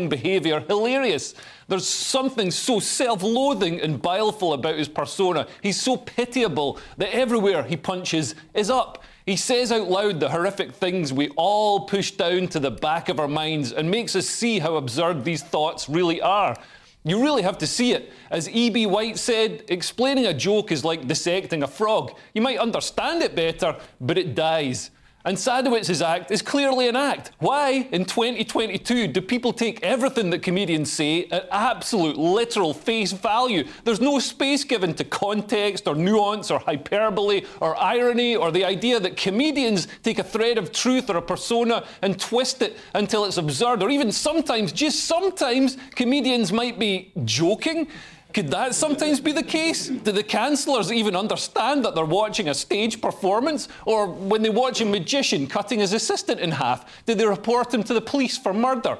behaviour hilarious. There's something so self-loathing and bileful about his persona. He's so pitiable that everywhere he punches is up. He says out loud the horrific things we all push down to the back of our minds and makes us see how absurd these thoughts really are. You really have to see it. As E.B. White said, explaining a joke is like dissecting a frog. You might understand it better, but it dies. And Sadowitz's act is clearly an act. Why, in 2022, do people take everything that comedians say at absolute, literal face value? There's no space given to context or nuance or hyperbole or irony or the idea that comedians take a thread of truth or a persona and twist it until it's absurd. Or even sometimes, just sometimes, comedians might be joking. Could that sometimes be the case? Do the councillors even understand that they're watching a stage performance? Or when they watch a magician cutting his assistant in half, do they report him to the police for murder?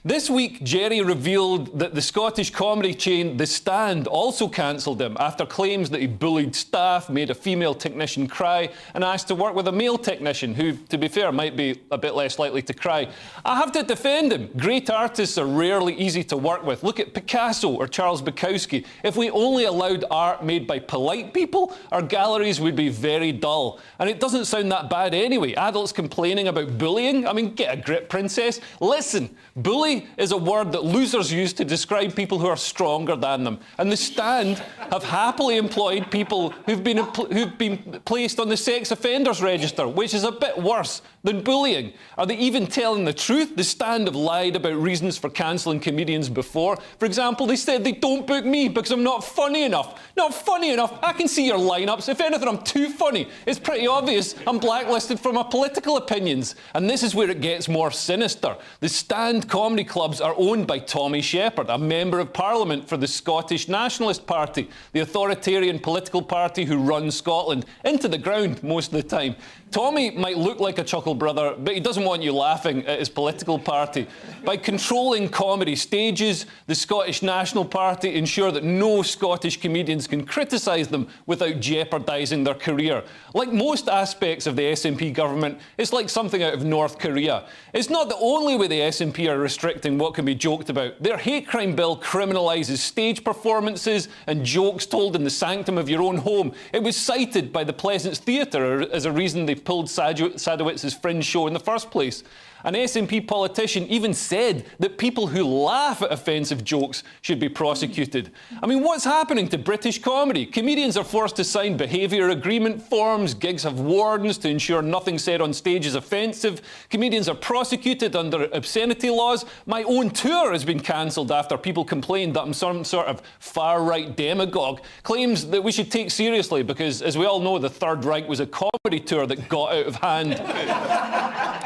This week, Jerry revealed that the Scottish comedy chain The Stand also cancelled him after claims that he bullied staff, made a female technician cry, and asked to work with a male technician who, to be fair, might be a bit less likely to cry. I have to defend him. Great artists are rarely easy to work with. Look at Picasso or Charles Bukowski. If we only allowed art made by polite people, our galleries would be very dull. And it doesn't sound that bad anyway. Adults complaining about bullying? I mean, get a grip, princess. Listen, bully is a word that losers use to describe people who are stronger than them. And The Stand have happily employed people who've been placed on the sex offenders register, which is a bit worse than bullying. Are they even telling the truth? The Stand have lied about reasons for cancelling comedians before. For example, they said they don't book me because I'm not funny enough. Not funny enough? I can see your lineups. If anything, I'm too funny. It's pretty obvious I'm blacklisted for my political opinions. And this is where it gets more sinister. The Stand comedy clubs are owned by Tommy Shepherd, a member of Parliament for the Scottish Nationalist Party, the authoritarian political party who runs Scotland into the ground most of the time. Tommy might look like a chuckle brother, but he doesn't want you laughing at his political party. By controlling comedy stages, the Scottish National Party ensure that no Scottish comedians can criticise them without jeopardising their career. Like most aspects of the SNP government, it's like something out of North Korea. It's not the only way the SNP are restricting what can be joked about. Their hate crime bill criminalises stage performances and jokes told in the sanctum of your own home. It was cited by the Pleasance Theatre as a reason they pulled Sadowitz's Fringe show in the first place. An SNP politician even said that people who laugh at offensive jokes should be prosecuted. I mean, what's happening to British comedy? Comedians are forced to sign behaviour agreement forms, gigs have wardens to ensure nothing said on stage is offensive, comedians are prosecuted under obscenity laws. My own tour has been cancelled after people complained that I'm some sort of far-right demagogue. Claims that we should take seriously because, as we all know, the Third Reich was a comedy tour that got out of hand.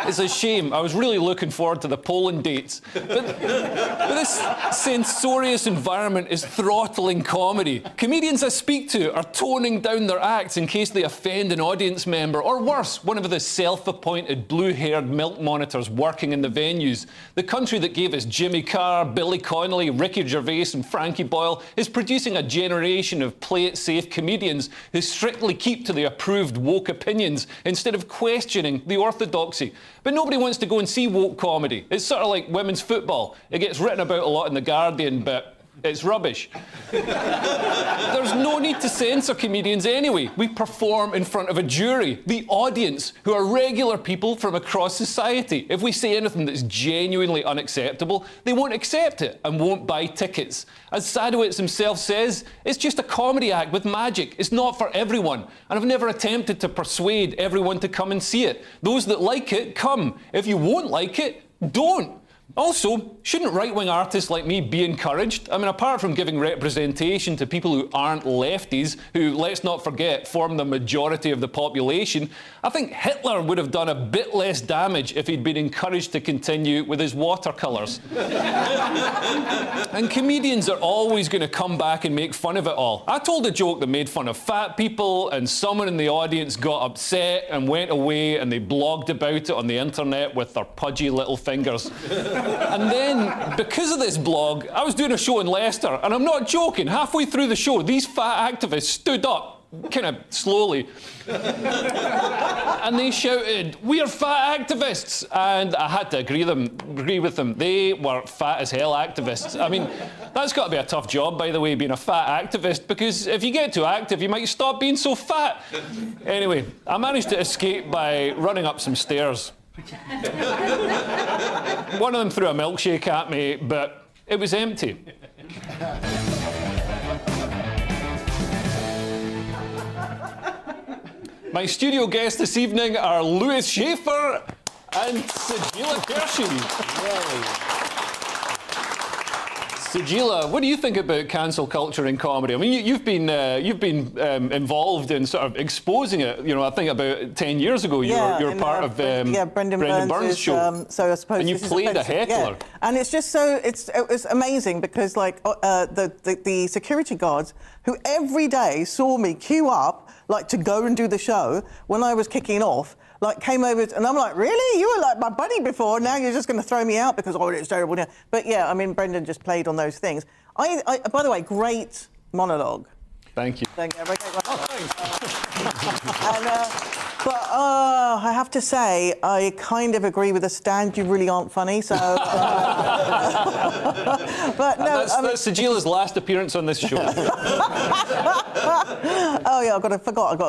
It's a shame. I was really looking forward to the Poland dates. But this censorious environment is throttling comedy. Comedians I speak to are toning down their acts in case they offend an audience member, or worse, one of the self-appointed blue-haired milk monitors working in the venues. The country that gave us Jimmy Carr, Billy Connolly, Ricky Gervais and Frankie Boyle is producing a generation of play-it-safe comedians who strictly keep to the approved woke opinions instead of questioning the orthodoxy. But nobody wants to go and see woke comedy. It's sort of like women's football. It gets written about a lot in The Guardian, but it's rubbish. There's no need to censor comedians anyway. We perform in front of a jury, the audience, who are regular people from across society. If we say anything that's genuinely unacceptable, they won't accept it and won't buy tickets. As Sadowitz himself says, it's just a comedy act with magic. It's not for everyone. And I've never attempted to persuade everyone to come and see it. Those that like it, come. If you won't like it, don't. Also, shouldn't right-wing artists like me be encouraged? I mean, apart from giving representation to people who aren't lefties, who, let's not forget, form the majority of the population, I think Hitler would have done a bit less damage if he'd been encouraged to continue with his watercolours. And comedians are always going to come back and make fun of it all. I told a joke that made fun of fat people, and someone in the audience got upset and went away, and they blogged about it on the internet with their pudgy little fingers. And then, because of this blog, I was doing a show in Leicester, and I'm not joking, halfway through the show, these fat activists stood up kind of slowly. And they shouted, "We're fat activists!" And I had to agree with them. They were fat as hell activists. I mean, that's got to be a tough job, by the way, being a fat activist, because if you get too active, you might stop being so fat. Anyway, I managed to escape by running up some stairs. One of them threw a milkshake at me, but it was empty. My studio guests this evening are Louis Schaefer and Sajila Kershi. Sajila, what do you think about cancel culture in comedy? I mean, you've been involved in sort of exposing it. You know, I think about 10 years ago you were part of Brendan Burns' show. So I suppose and you played a heckler. Yeah. And it's just so it was amazing because like the security guards who every day saw me queue up like to go and do the show when I was kicking off. Like came over and I'm like, really? You were like my buddy before. Now you're just going to throw me out because it's terrible. But yeah, I mean, Brendan just played on those things. By the way, great monologue. Thank you. Thank you. But I have to say, I kind of agree with the stand. You really aren't funny, so. But no, that's Sajila's last appearance on this show. Oh yeah, I got to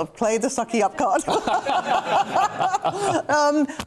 play the sucky up card.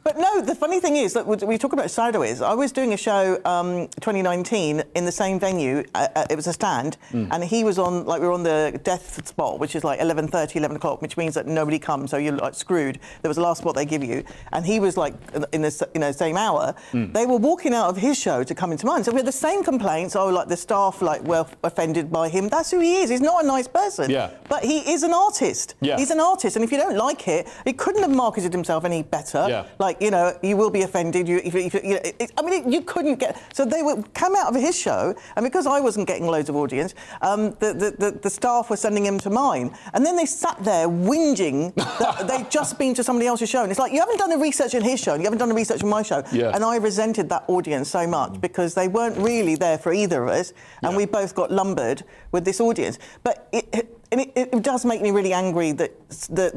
But no, the funny thing is that we talk about sideways. I was doing a show 2019 in the same venue. It was a stand, and he was on we were on the death spot, which is like 11:30, 11 o'clock, which means that nobody comes, so you're like screwed. There was the last spot they give you, and he was like in the same hour. They were walking out of his show to come into mine, so we had the same complaints. Oh, like the staff were offended by him. That's who he is. He's not a nice person. Yeah. But he is an artist. Yeah. He's an artist, and if you don't like it, he couldn't have marketed himself any better. Yeah. Like you will be offended. You couldn't get. So they would come out of his show, and because I wasn't getting loads of audience, the staff were sending him to mine, and then they sat there whinging that they'd just been to somebody else's show, and it's like you haven't done the research in his show, and you haven't done the research in my show. Yeah. And I resented that audience so much because they weren't really there for either of us, and we both got lumbered with this audience. But it does make me really angry that the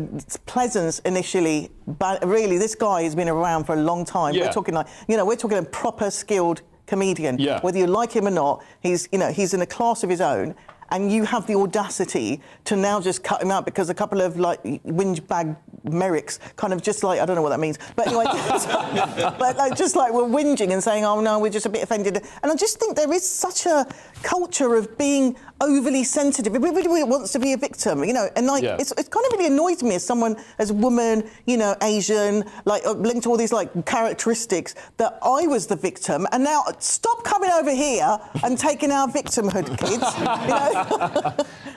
Pleasance initially, but really this guy has been around for a long time. Yeah. We're talking we're talking a proper skilled comedian. Yeah. Whether you like him or not, he's in a class of his own. And you have the audacity to now just cut him out because a couple of whinge bag merricks kind of just I don't know what that means, but anyway, we're whinging and saying, oh no, we're just a bit offended. And I just think there is such a culture of being overly sensitive. Everybody wants to be a victim, it's kind of really annoys me as someone, as a woman, Asian, linked to all these characteristics that I was the victim, and now stop coming over here and taking our victimhood, kids.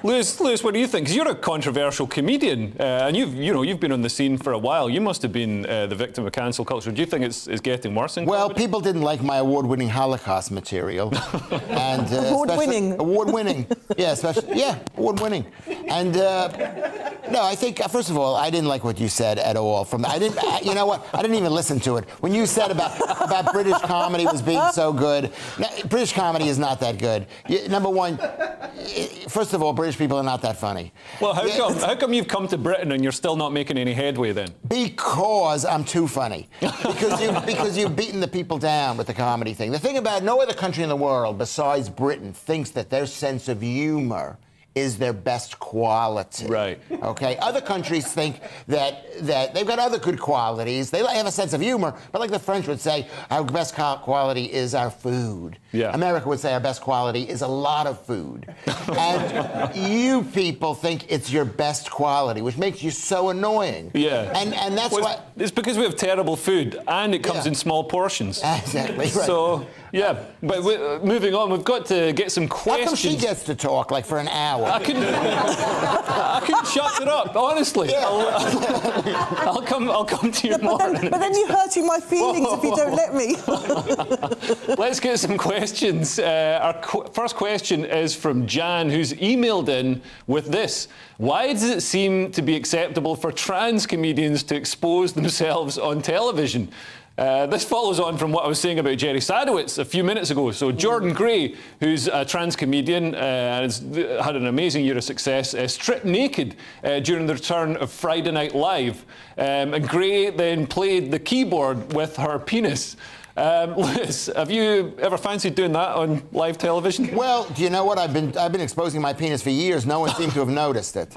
Liz, what do you think? Because you're a controversial comedian, and you've been on the scene for a while. You must have been the victim of cancel culture. Do you think it's getting worse in comedy? People didn't like my award-winning Holocaust material, and award-winning, award-winning, and no, I think first of all, I didn't like what you said at all. I didn't even listen to it when you said about British comedy was being so good. Now, British comedy is not that good. Number one. First of all, British people are not that funny. Well, how come you've come to Britain and you're still not making any headway then? Because I'm too funny. Because you've beaten the people down with the comedy thing. The thing about no other country in the world besides Britain thinks that their sense of humor is their best quality. Right. Okay? Other countries think that they've got other good qualities. They have a sense of humor, but like the French would say, our best quality is our food. Yeah. America would say our best quality is a lot of food. And you people think it's your best quality, which makes you so annoying. Yeah. And that's why... It's because we have terrible food, and it comes in small portions. Exactly, right. So, yeah. But moving on, we've got to get some questions. How come she gets to talk for an hour? I couldn't shut it up, honestly. Yeah. I'll come to you more. But then you're hurting my feelings if you don't let me. Let's get some questions. Our first question is from Jan, who's emailed in with this. Why does it seem to be acceptable for trans comedians to expose themselves on television? This follows on from what I was saying about Jerry Sadowitz a few minutes ago. So Jordan Gray, who's a trans comedian and has had an amazing year of success, stripped naked during the return of Friday Night Live. And Gray then played the keyboard with her penis. Liz, have you ever fancied doing that on live television? Well, do you know what? I've been exposing my penis for years. No one seemed to have noticed it.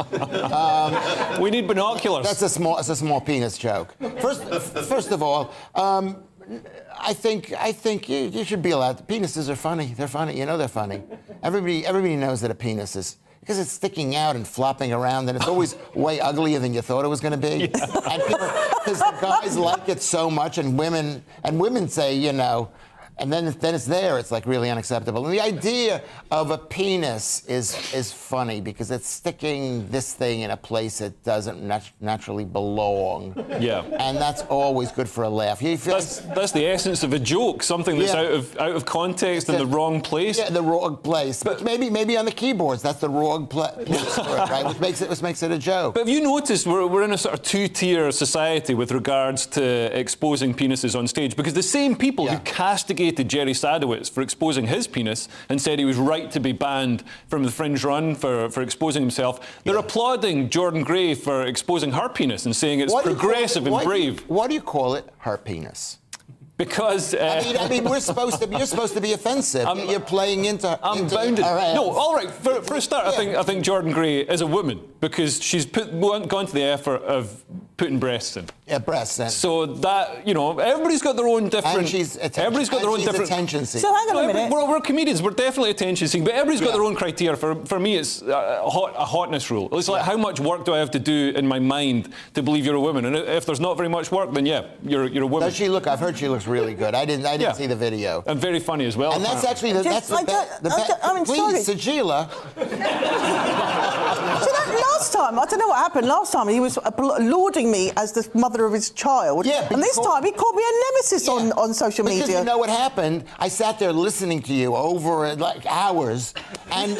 We need binoculars. That's a small penis joke. First of all, I think you should be allowed. Penises are funny. They're funny. You know they're funny. Everybody knows that a penis is. Because it's sticking out and flopping around, and it's always way uglier than you thought it was going to be. Yeah. And because the guys like it so much, and women say, you know, and then it's there. It's like really unacceptable. And the idea of a penis is funny because it's sticking this thing in a place it doesn't naturally belong. Yeah. And that's always good for a laugh. That's the essence of a joke. Something that's out of context in the wrong place. Yeah, the wrong place. But maybe on the keyboards that's the wrong place for it, right? Which makes it a joke. But have you noticed we're in a sort of two-tier society with regards to exposing penises on stage? Because the same people who castigated Jerry Sadowitz for exposing his penis and said he was right to be banned from the Fringe run for exposing himself, they're applauding Jordan Gray for exposing her penis and saying it's progressive and brave. What do you call it? Her penis. Because I mean, you're supposed to be offensive. You're playing into. I'm bounded. No, all right. For a start, I think Jordan Gray is a woman because she's gone to the effort of putting breasts in. Yeah, breasts in. So that, you know, everybody's got their own different. Everybody's got their own different attention seeking. So hang on a minute. We're comedians. We're definitely attention seeking, but everybody's got their own criteria. For me, it's a hotness rule. It's like how much work do I have to do in my mind to believe you're a woman? And if there's not very much work, then you're a woman. Does she look? I've heard she looks really good. I didn't see the video. And very funny as well. And that's actually the best. Please, Sajila. So last time, I don't know what happened. Last time he was lauding me as the mother of his child. Yeah, and this time he called me a nemesis on social media. Because you know what happened? I sat there listening to you over like hours, and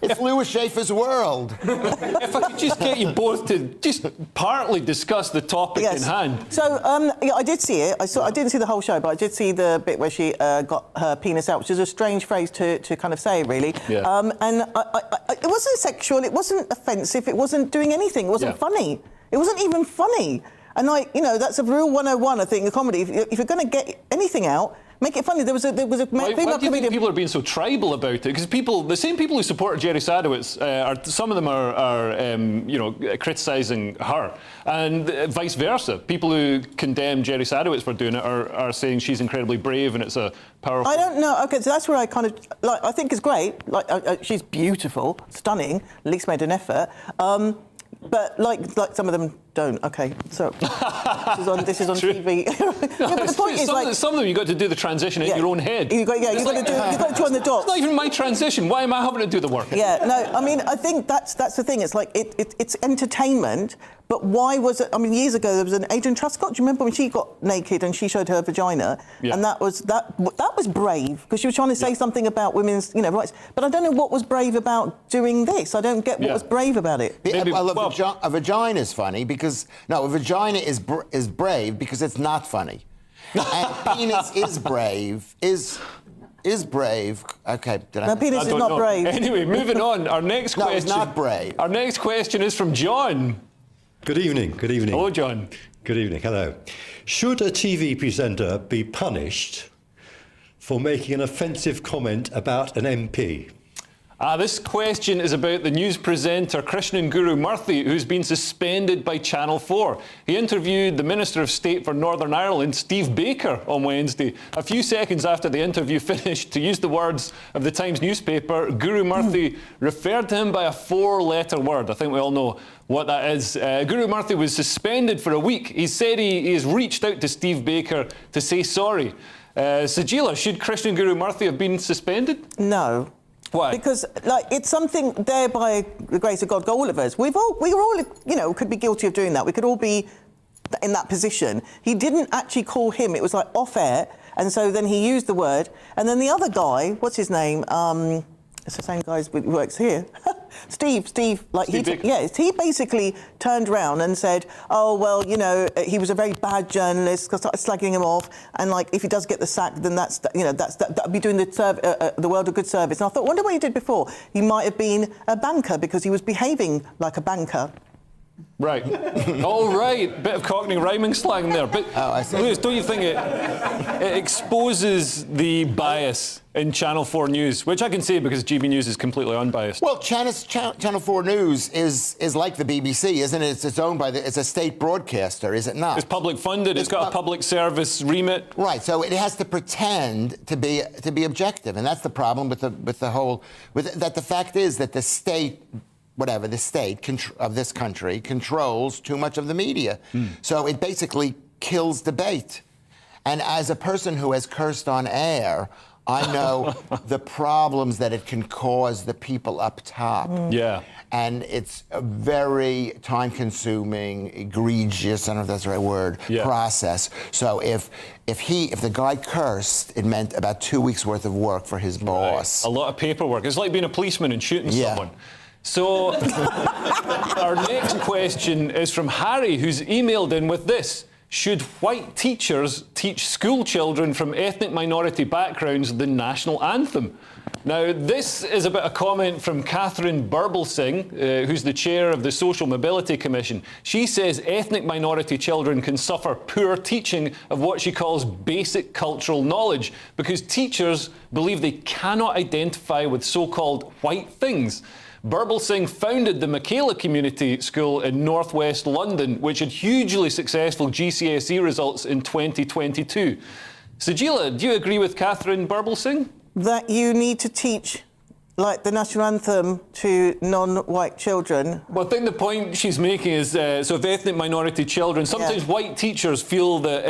it's Louis Schaefer's world. If I could just get you both to just partly discuss the topic in hand. So I did see it. I didn't see the whole show, but I did see the bit where she got her penis out, which is a strange phrase to kind of say, really. Yeah. And it wasn't sexual. It wasn't offensive. It wasn't doing anything. It wasn't funny. It wasn't even funny. And that's a real 101, I think, in comedy. If you're going to get anything out, make it funny. There was a female comedian. Why do you think people are being so tribal about it? Because the same people who supported Jerry Sadowitz, some of them are criticising her, and vice versa. People who condemn Jerry Sadowitz for doing it are saying she's incredibly brave and it's a powerful. I don't know. Okay, so that's where I kind of I think it's great. She's beautiful, stunning. At least made an effort. But like some of them don't. Okay, so this is on TV. But the point is, some of them you've got to do the transition in your own head. You've got to join the dots. It's not even my transition. Why am I having to do the work? Yeah, no. I mean, I think that's the thing. It's like it's entertainment. But why was it? I mean, years ago there was an Adrian Truscott. Do you remember when she got naked and she showed her vagina? Yeah. And that was brave because she was trying to say something about women's rights. But I don't know what was brave about doing this. I don't get what was brave about it. A vagina is funny because a vagina is brave because it's not funny. And penis is brave. Is brave. Okay. No, penis is not brave. Anyway, moving on. Our next question. No, it's not brave. Our next question is from John. Good evening. Good evening. Hello, John. Good evening. Hello. Should a TV presenter be punished for making an offensive comment about an MP? This question is about the news presenter Krishna Guru Murthy, who's been suspended by Channel 4. He interviewed the Minister of State for Northern Ireland, Steve Baker, on Wednesday. A few seconds after the interview finished, to use the words of the Times newspaper, Guru Murthy referred to him by a 4-letter word. I think we all know what that is. Guru Murthy was suspended for a week. He said he has reached out to Steve Baker to say sorry. Sajila, should Krishna Guru Murthy have been suspended? No. Why? Because it's something there by the grace of God, all of us. We were all could be guilty of doing that. We could all be in that position. He didn't actually call him. It was like off air, and so then he used the word. And then the other guy, what's his name? It's the same guy who works here. Steve, like Steve Biko. he basically turned around and said, "Oh well, you know, he was a very bad journalist." Because I started slagging him off, and like if he does get the sack, then that'd be doing the world a good service. And I thought, wonder what he did before. He might have been a banker because he was behaving like a banker. Right. Oh, right. Bit of Cockney rhyming slang there. But, I see. Lewis, don't you think it exposes the bias in Channel 4 News, which I can say because GBNews is completely unbiased? Well, Channel 4 News is like the BBC, isn't it? It's owned by it's a state broadcaster, is it not? It's public funded. It's got a public service remit. Right. So it has to pretend to be objective, and that's the problem with the fact is that the state. Whatever the state of this country controls too much of the media. So it basically kills debate. And as a person who has cursed on air, I know the problems that it can cause the people up top. Yeah. And it's a very time-consuming, egregious, I don't know if that's the right word, process. So if the guy cursed, it meant about 2 weeks worth of work for his boss. Right. A lot of paperwork. It's like being a policeman and shooting someone. So, our next question is from Harry, who's emailed in with this. Should white teachers teach school children from ethnic minority backgrounds the national anthem? Now, this is a bit of comment from Catherine Burblesing, who's the chair of the Social Mobility Commission. She says ethnic minority children can suffer poor teaching of what she calls basic cultural knowledge because teachers believe they cannot identify with so-called white things. Burblesing founded the Michaela Community School in northwest London, which had hugely successful GCSE results in 2022. Sajila, do you agree with Catherine Burblesing? That you need to teach, like, the national anthem to non-white children? Well, I think the point she's making is, so if ethnic minority children, sometimes white teachers feel that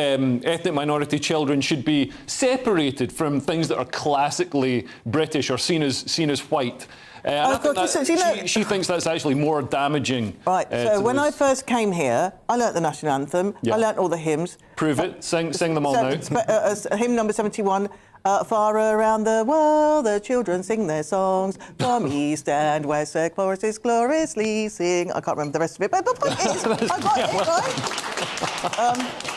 ethnic minority children should be separated from things that are classically British or seen as white. She thinks that's actually more damaging. Right, so when I first came here, I learnt the national anthem, I learnt all the hymns. Prove it, sing them all now. Hymn number 71, far around the world the children sing their songs, from east and west their choruses gloriously sing. I can't remember the rest of it, but the point is, I got it, right?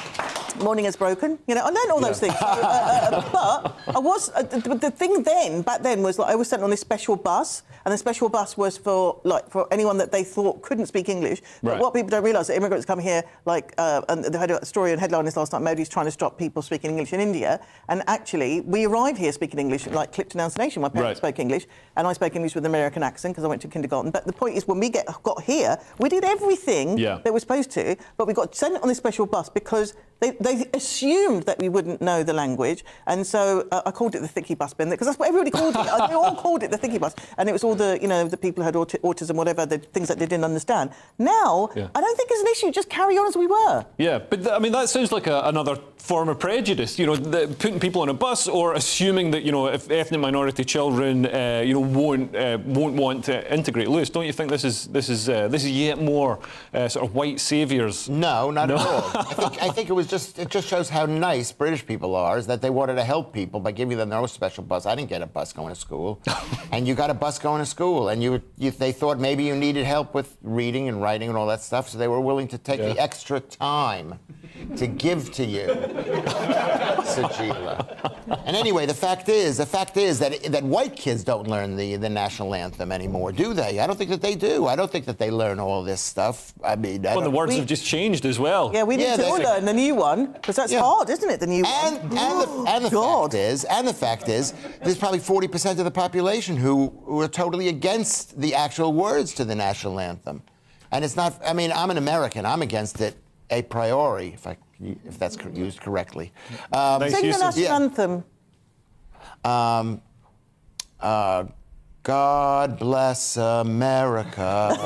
Morning is broken. You know, I learned all those things. But I was the thing back then was like I was sent on this special bus, and the special bus was for anyone that they thought couldn't speak English. But what people don't realise that immigrants come here, and they had a story and headline this last night. Modi's trying to stop people speaking English in India, and actually we arrived here speaking English, like Clipton House Nation. My parents spoke English, and I spoke English with an American accent because I went to kindergarten. But the point is, when we got here, we did everything that we're supposed to, but we got sent on this special bus because they assumed that we wouldn't know the language, and so I called it the thicky bus bin because that's what everybody called it. They all called it the thicky bus, and it was all the people who had autism, whatever, the things that they didn't understand. Now, I don't think it's an issue. Just carry on as we were. Yeah, but I mean that sounds like another form of prejudice. You know, putting people on a bus or assuming that if ethnic minority children won't want to integrate. Lewis, don't you think this is yet more sort of white saviours? No, not at all. I think it just shows how nice British people are, is that they wanted to help people by giving them their own special bus. I didn't get a bus going to school, and you got a bus going to school, and they thought maybe you needed help with reading and writing and all that stuff, so they were willing to take the extra time to give to you, Sajila. And anyway, the fact is that white kids don't learn the national anthem anymore, do they? I don't think that they do. I don't think that they learn all this stuff. I mean, the words have just changed as well. Yeah, we need to all learn the new one because that's hard, isn't it? The new one. And the fact is, there's probably 40% of the population who are totally against the actual words to the national anthem, and it's not. I mean, I'm an American. I'm against it a priori, if that's used correctly. Sing the national anthem. God bless America.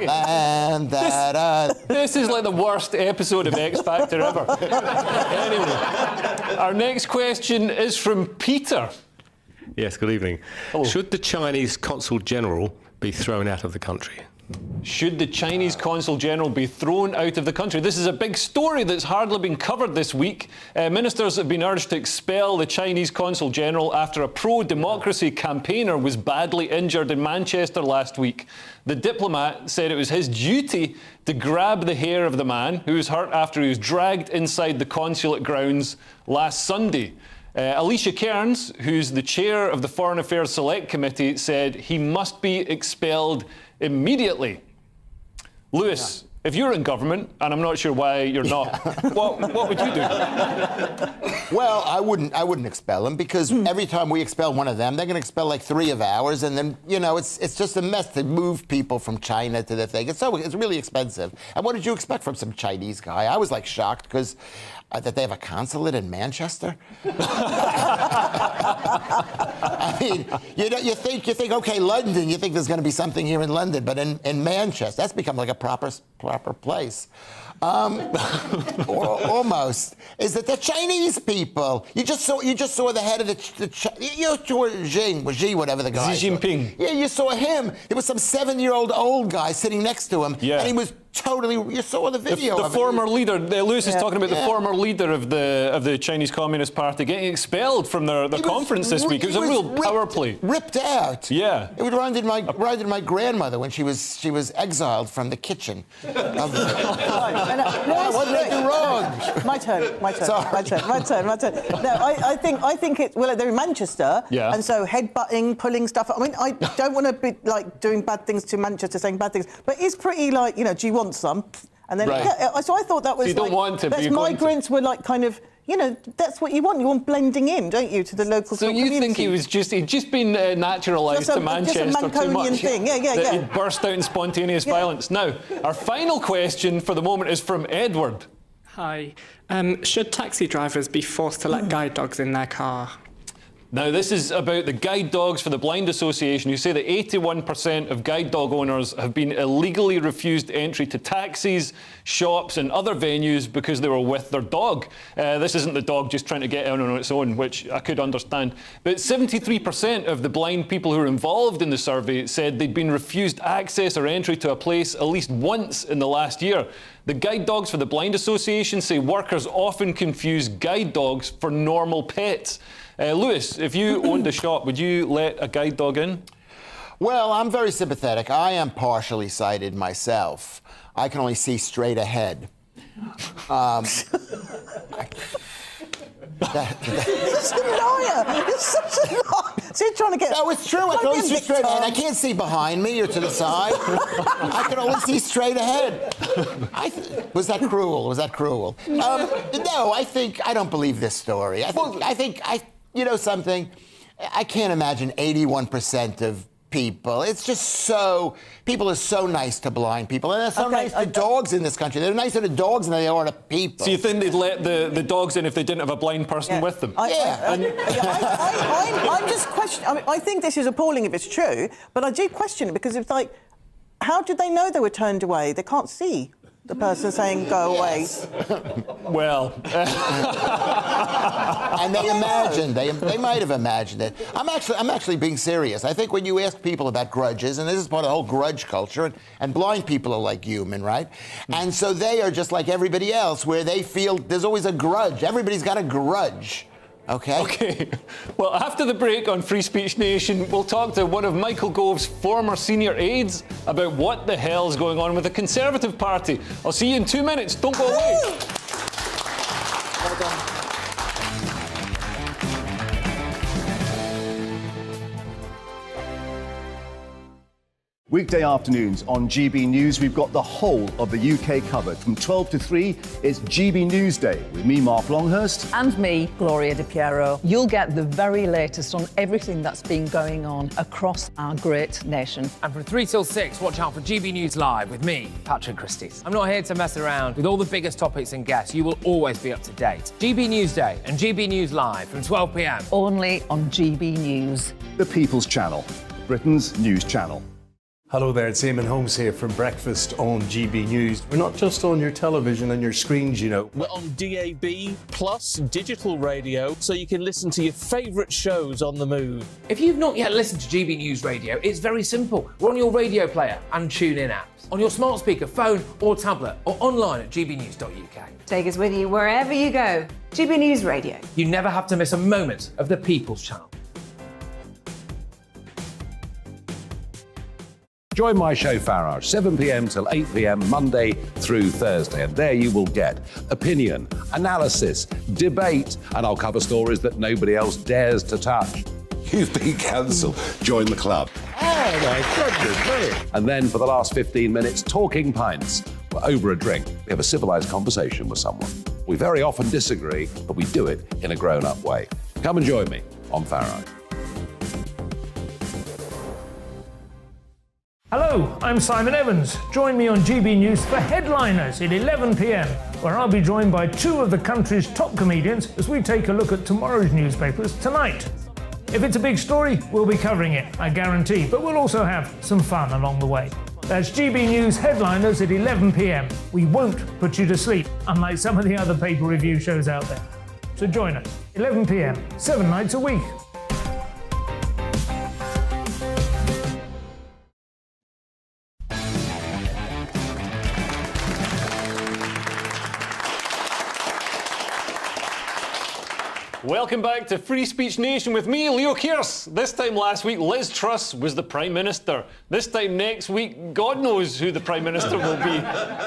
And that This is like the worst episode of X Factor ever. Anyway, our next question is from Peter. Yes, good evening. Hello. Should the Chinese Consul General be thrown out of the country? Should the Chinese Consul General be thrown out of the country? This is a big story that's hardly been covered this week. Ministers have been urged to expel the Chinese Consul General after a pro-democracy campaigner was badly injured in Manchester last week. The diplomat said it was his duty to grab the hair of the man who was hurt after he was dragged inside the consulate grounds last Sunday. Alicia Cairns, who's the chair of the Foreign Affairs Select Committee, said he must be expelled immediately. Lewis, if you're in government, and I'm not sure why you're not, what would you do? Well, I wouldn't expel him, because every time we expel one of them, they're going to expel like 3 of ours, and then, you know, it's just a mess to move people from China to the thing. It's really expensive. And what did you expect from some Chinese guy? I was like shocked because that they have a consulate in Manchester. I mean, you think, okay, London, you think there's going to be something here in London, but in Manchester, that's become like a proper place. Or almost. Is that the Chinese people? You just saw the head of you saw Xi, whatever the guy. Xi Jinping. Yeah, you saw him. There was some 7-year-old old guy sitting next to him, yeah. and he was totally. You saw the video. The former leader. Lewis is talking about the former leader of the Chinese Communist Party getting expelled from their conference this week. It was a real power play. Ripped out. Yeah. It reminded my grandmother when she was exiled from the kitchen. What did I do wrong? My turn. Sorry. My turn. No, I think it. Well, they're in Manchester, and so headbutting, pulling stuff. I mean, I don't want to be like doing bad things to Manchester, saying bad things, but it's pretty like, you know, do you want some? And then so I thought that was. So you don't want to. But migrants were like kind of. You know, that's what you want. You want blending in, don't you, to the local community? So you think he'd just been naturalised to Manchester just a too much? Thing. Yeah. He'd burst out in spontaneous violence. Now, our final question for the moment is from Edward. Hi. Should taxi drivers be forced to let guide dogs in their car? Now, this is about the Guide Dogs for the Blind Association, who say that 81% of guide dog owners have been illegally refused entry to taxis, shops and other venues because they were with their dog. This isn't the dog just trying to get out on its own, which I could understand. But 73% of the blind people who were involved in the survey said they'd been refused access or entry to a place at least once in the last year. The Guide Dogs for the Blind Association say workers often confuse guide dogs for normal pets. Lewis, if you owned a shop, would you let a guide dog in? Well, I'm very sympathetic. I am partially sighted myself. I can only see straight ahead. You're such a liar. You're such a liar. So you're trying to get... No, it's true. I can only see straight ahead. I can't see behind me or to the side. I can only see straight ahead. Was that cruel? No, I don't believe this story. You know something? I can't imagine 81% of people. It's just so... People are so nice to blind people. And they're so nice to dogs in this country. They're nicer to dogs than they are to people. So you think they'd let the dogs in if they didn't have a blind person with them? I'm just questioning... I mean, I think this is appalling if it's true, but I do question it because it's like, how did they know they were turned away? They can't see the person saying, go away. Well... And they imagined, they might have imagined it. I'm actually being serious. I think when you ask people about grudges, and this is part of the whole grudge culture, and blind people are like human, right? And so they are just like everybody else, where they feel there's always a grudge. Everybody's got a grudge. Okay. Well, after the break on Free Speech Nation, we'll talk to one of Michael Gove's former senior aides about what the hell's going on with the Conservative Party. I'll see you in 2 minutes. Don't go away. Well done. Weekday afternoons on GB News, we've got the whole of the UK covered. From 12 to 3, it's GB News Day with me, Mark Longhurst. And me, Gloria Di Piero. You'll get the very latest on everything that's been going on across our great nation. And from 3 till 6, watch out for GB News Live with me, Patrick Christys. I'm not here to mess around. With all the biggest topics and guests, you will always be up to date. GB News Day and GB News Live from 12 p.m. Only on GB News. The People's Channel, Britain's news channel. Hello there, it's Eamon Holmes here from Breakfast on GB News. We're not just on your television and your screens, you know. We're on DAB plus digital radio, so you can listen to your favourite shows on the move. If you've not yet listened to GB News Radio, it's very simple. We're on your radio player and TuneIn apps, on your smart speaker, phone or tablet, or online at gbnews.uk. Take us with you wherever you go. GB News Radio. You never have to miss a moment of the People's Channel. Join my show Farage, 7 p.m. till 8 p.m. Monday through Thursday. And there you will get opinion, analysis, debate, and I'll cover stories that nobody else dares to touch. You've been cancelled. Join the club. Oh, my goodness me. And then for the last 15 minutes, talking pints. We're over a drink. We have a civilised conversation with someone. We very often disagree, but we do it in a grown-up way. Come and join me on Farage. Hello, I'm Simon Evans. Join me on GB News for Headliners at 11 p.m, where I'll be joined by two of the country's top comedians as we take a look at tomorrow's newspapers tonight. If it's a big story, we'll be covering it, I guarantee, but we'll also have some fun along the way. That's GB News Headliners at 11 p.m. We won't put you to sleep, unlike some of the other paper review shows out there. So join us, 11 p.m, 7 nights a week. Welcome back to Free Speech Nation with me, Leo Kearse. This time last week, Liz Truss was the Prime Minister. This time next week, God knows who the Prime Minister will be.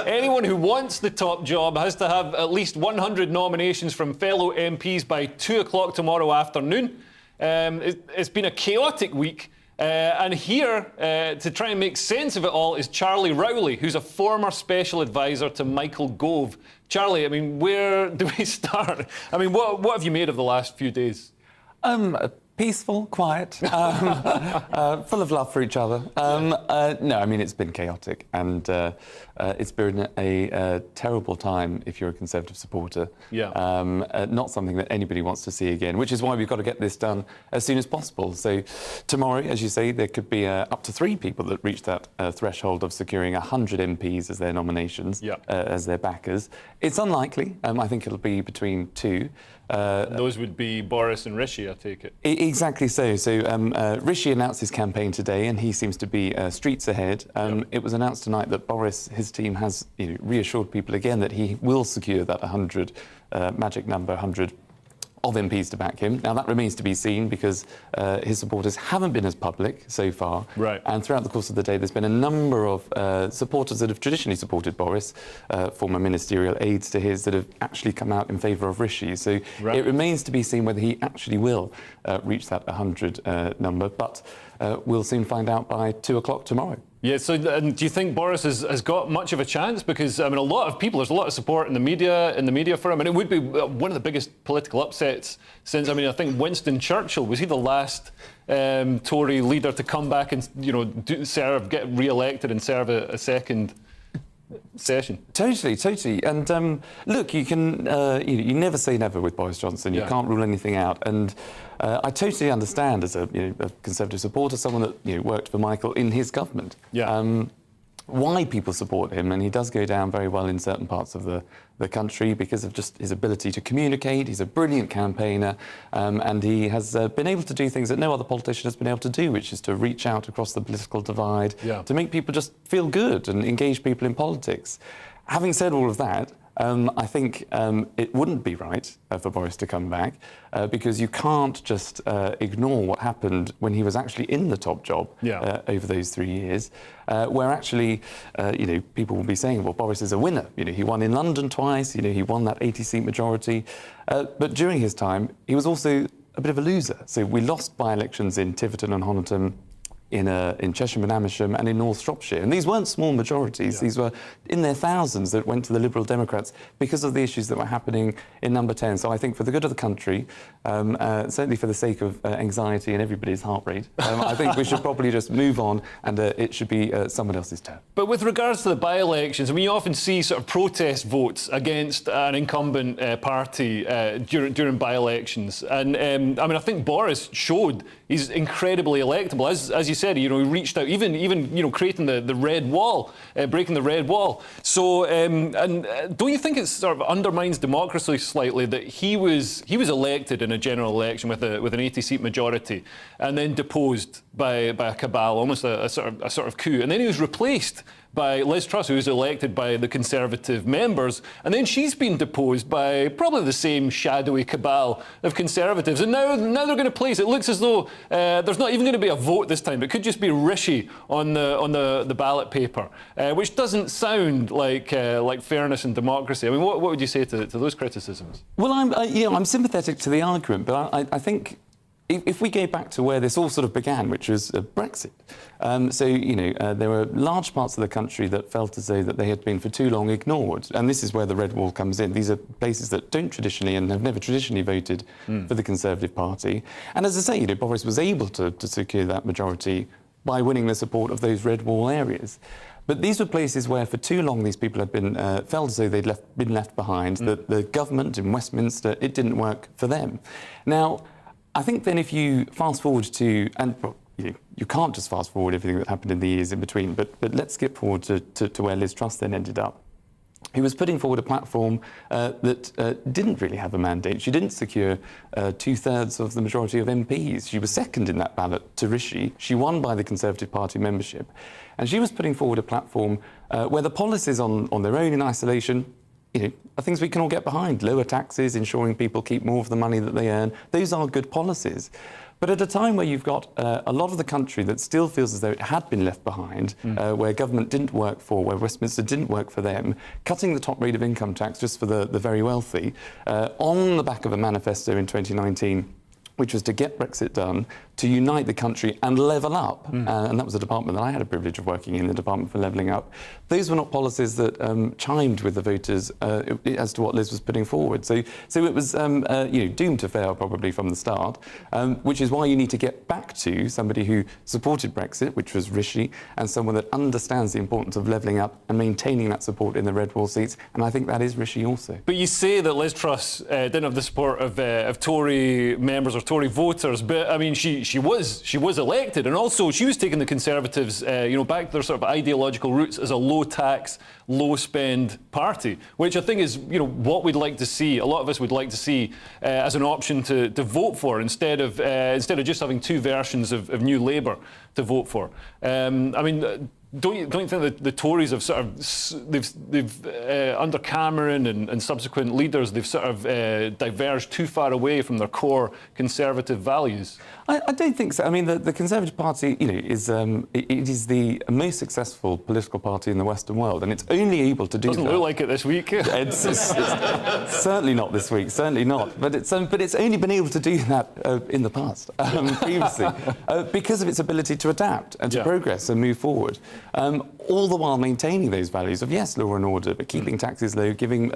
Anyone who wants the top job has to have at least 100 nominations from fellow MPs by 2 o'clock tomorrow afternoon. It's been a chaotic week. And here, to try and make sense of it all, is Charlie Rowley, who's a former special advisor to Michael Gove. Charlie, I mean, where do we start? I mean, what have you made of the last few days? Peaceful, quiet, full of love for each other. No, I mean, it's been chaotic, and it's been a terrible time if you're a Conservative supporter. Yeah. Not something that anybody wants to see again, which is why we've got to get this done as soon as possible. So tomorrow, as you say, there could be up to 3 people that reach that threshold of securing 100 MPs as their nominations, as their backers. It's unlikely. I think it'll be between 2. Those would be Boris and Rishi, I take it. Exactly so. So Rishi announced his campaign today, and he seems to be streets ahead. It was announced tonight that Boris, his team, has reassured people again that he will secure that 100 magic number, 100 of MPs to back him. Now, that remains to be seen because his supporters haven't been as public so far. Right. And throughout the course of the day, there's been a number of supporters that have traditionally supported Boris, former ministerial aides to his, that have actually come out in favour of Rishi. So it remains to be seen whether he actually will reach that 100 number. But we'll soon find out by 2 o'clock tomorrow. Yeah, so do you think Boris has got much of a chance? Because, I mean, a lot of people, there's a lot of support in the media for him, and it would be one of the biggest political upsets since, I mean, I think Winston Churchill, was he the last Tory leader to come back and, get re-elected and serve a second session? Totally. And look, you can you never say never with Boris Johnson. You can't rule anything out. And I totally understand, as a Conservative supporter, someone that worked for Michael in his government, why people support him. And he does go down very well in certain parts of the country because of just his ability to communicate. He's a brilliant campaigner, and he has been able to do things that no other politician has been able to do, which is to reach out across the political divide, to make people just feel good and engage people in politics. Having said all of that, I think it wouldn't be right for Boris to come back because you can't just ignore what happened when he was actually in the top job over those 3 years, where actually, people will be saying, well, Boris is a winner. He won in London twice, he won that 80-seat majority. But during his time, he was also a bit of a loser. So we lost by-elections in Tiverton and Honiton, in Cheshire and Amersham and in North Shropshire. And these weren't small majorities. These were in their thousands that went to the Liberal Democrats because of the issues that were happening in Number 10. So I think for the good of the country, certainly for the sake of anxiety and everybody's heart rate, I think we should probably just move on and it should be someone else's turn. But with regards to the by-elections, I mean, you often see sort of protest votes against an incumbent party during by-elections. And, I think Boris showed he's incredibly electable. As you said, he reached out, even creating the red wall, breaking the red wall. So, and don't you think it sort of undermines democracy slightly that he was elected in a general election with an 80-seat majority, and then deposed by a cabal, almost a sort of coup, and then he was replaced by Liz Truss, who was elected by the Conservative members, and then she's been deposed by probably the same shadowy cabal of Conservatives. And now they're going to place. It looks as though there's not even going to be a vote this time. It could just be Rishi on the ballot paper, which doesn't sound like fairness and democracy. I mean, what would you say to those criticisms? Well, I'm sympathetic to the argument, but I think if we go back to where this all sort of began, which was Brexit, there were large parts of the country that felt as though that they had been for too long ignored, and this is where the red wall comes in. These are places that don't traditionally and have never traditionally voted for the Conservative Party, and as I say, Boris was able to secure that majority by winning the support of those red wall areas. But these were places where, for too long, these people had been felt as though they'd been left behind. That the government in Westminster, it didn't work for them. Now, I think then if you fast forward to, and you can't just fast forward everything that happened in the years in between, but let's skip forward to where Liz Truss then ended up. He was putting forward a platform that didn't really have a mandate. She didn't secure 2/3 of the majority of MPs. She was second in that ballot to Rishi. She won by the Conservative Party membership. And she was putting forward a platform where the policies on their own in isolation are things we can all get behind. Lower taxes, ensuring people keep more of the money that they earn. Those are good policies. But at a time where you've got a lot of the country that still feels as though it had been left behind, where government didn't work for, where Westminster didn't work for them, cutting the top rate of income tax just for the very wealthy, on the back of a manifesto in 2019, which was to get Brexit done, to unite the country and level up. And that was a department that I had a privilege of working in, the Department for Levelling Up. Those were not policies that chimed with the voters as to what Liz was putting forward. So it was doomed to fail probably from the start, which is why you need to get back to somebody who supported Brexit, which was Rishi, and someone that understands the importance of levelling up and maintaining that support in the red wall seats. And I think that is Rishi also. But you say that Liz Truss didn't have the support of Tory members or Tory voters, but I mean, she was elected, and also she was taking the Conservatives, back to their sort of ideological roots as a low-tax, low-spend party, which I think is, what we'd like to see. A lot of us would like to see as an option to vote for instead of just having two versions of New Labour to vote for. I mean. Don't you think that the Tories have sort of they've under Cameron and subsequent leaders, they've sort of diverged too far away from their core Conservative values? I don't think so. I mean, the Conservative Party, is the most successful political party in the Western world, and it's only able to do that. Doesn't look like it this week. It's certainly not this week. Certainly not. But it's only been able to do that in the past, previously, because of its ability to adapt and to progress and move forward. All the while maintaining those values of, yes, law and order, but keeping taxes low, giving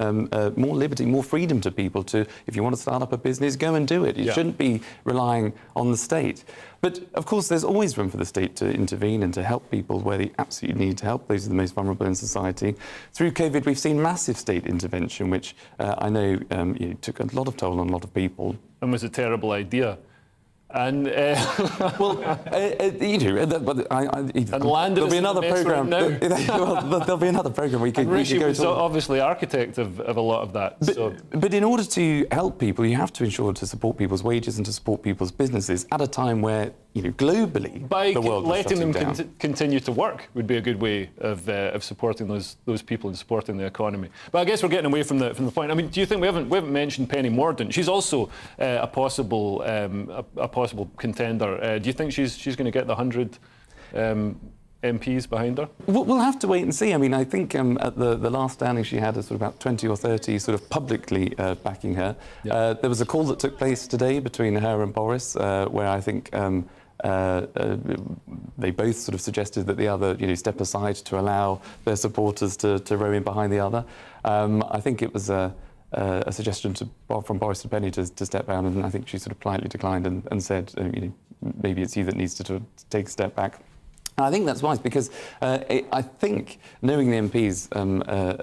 more liberty, more freedom to people to, if you want to start up a business, go and do it. You shouldn't be relying on the state. But, of course, there's always room for the state to intervene and to help people where they absolutely need help. Those are the most vulnerable in society. Through COVID, we've seen massive state intervention, which I know took a lot of toll on a lot of people. And was a terrible idea. And there'll be another program. There'll be another program we could go was obviously architect of a lot of that. But in order to help people, you have to ensure to support people's wages and to support people's businesses at a time where globally by the world letting them down. continue to work would be a good way of supporting those people and supporting the economy. But I guess we're getting away from the point. I mean, do you think we haven't mentioned Penny Mordaunt? She's also a possible contender. Do you think she's going to get the 100 MPs behind her? We'll have to wait and see. I mean, I think at the last standing she had sort of about 20 or 30 sort of publicly backing her. There was a call that took place today between her and Boris, where I think they both sort of suggested that the other, step aside to allow their supporters to row in behind the other. I think it was a suggestion from Boris to Penny to step down, and I think she sort of politely declined and said, maybe it's you that needs to take a step back. And I think that's wise because I think, knowing the MPs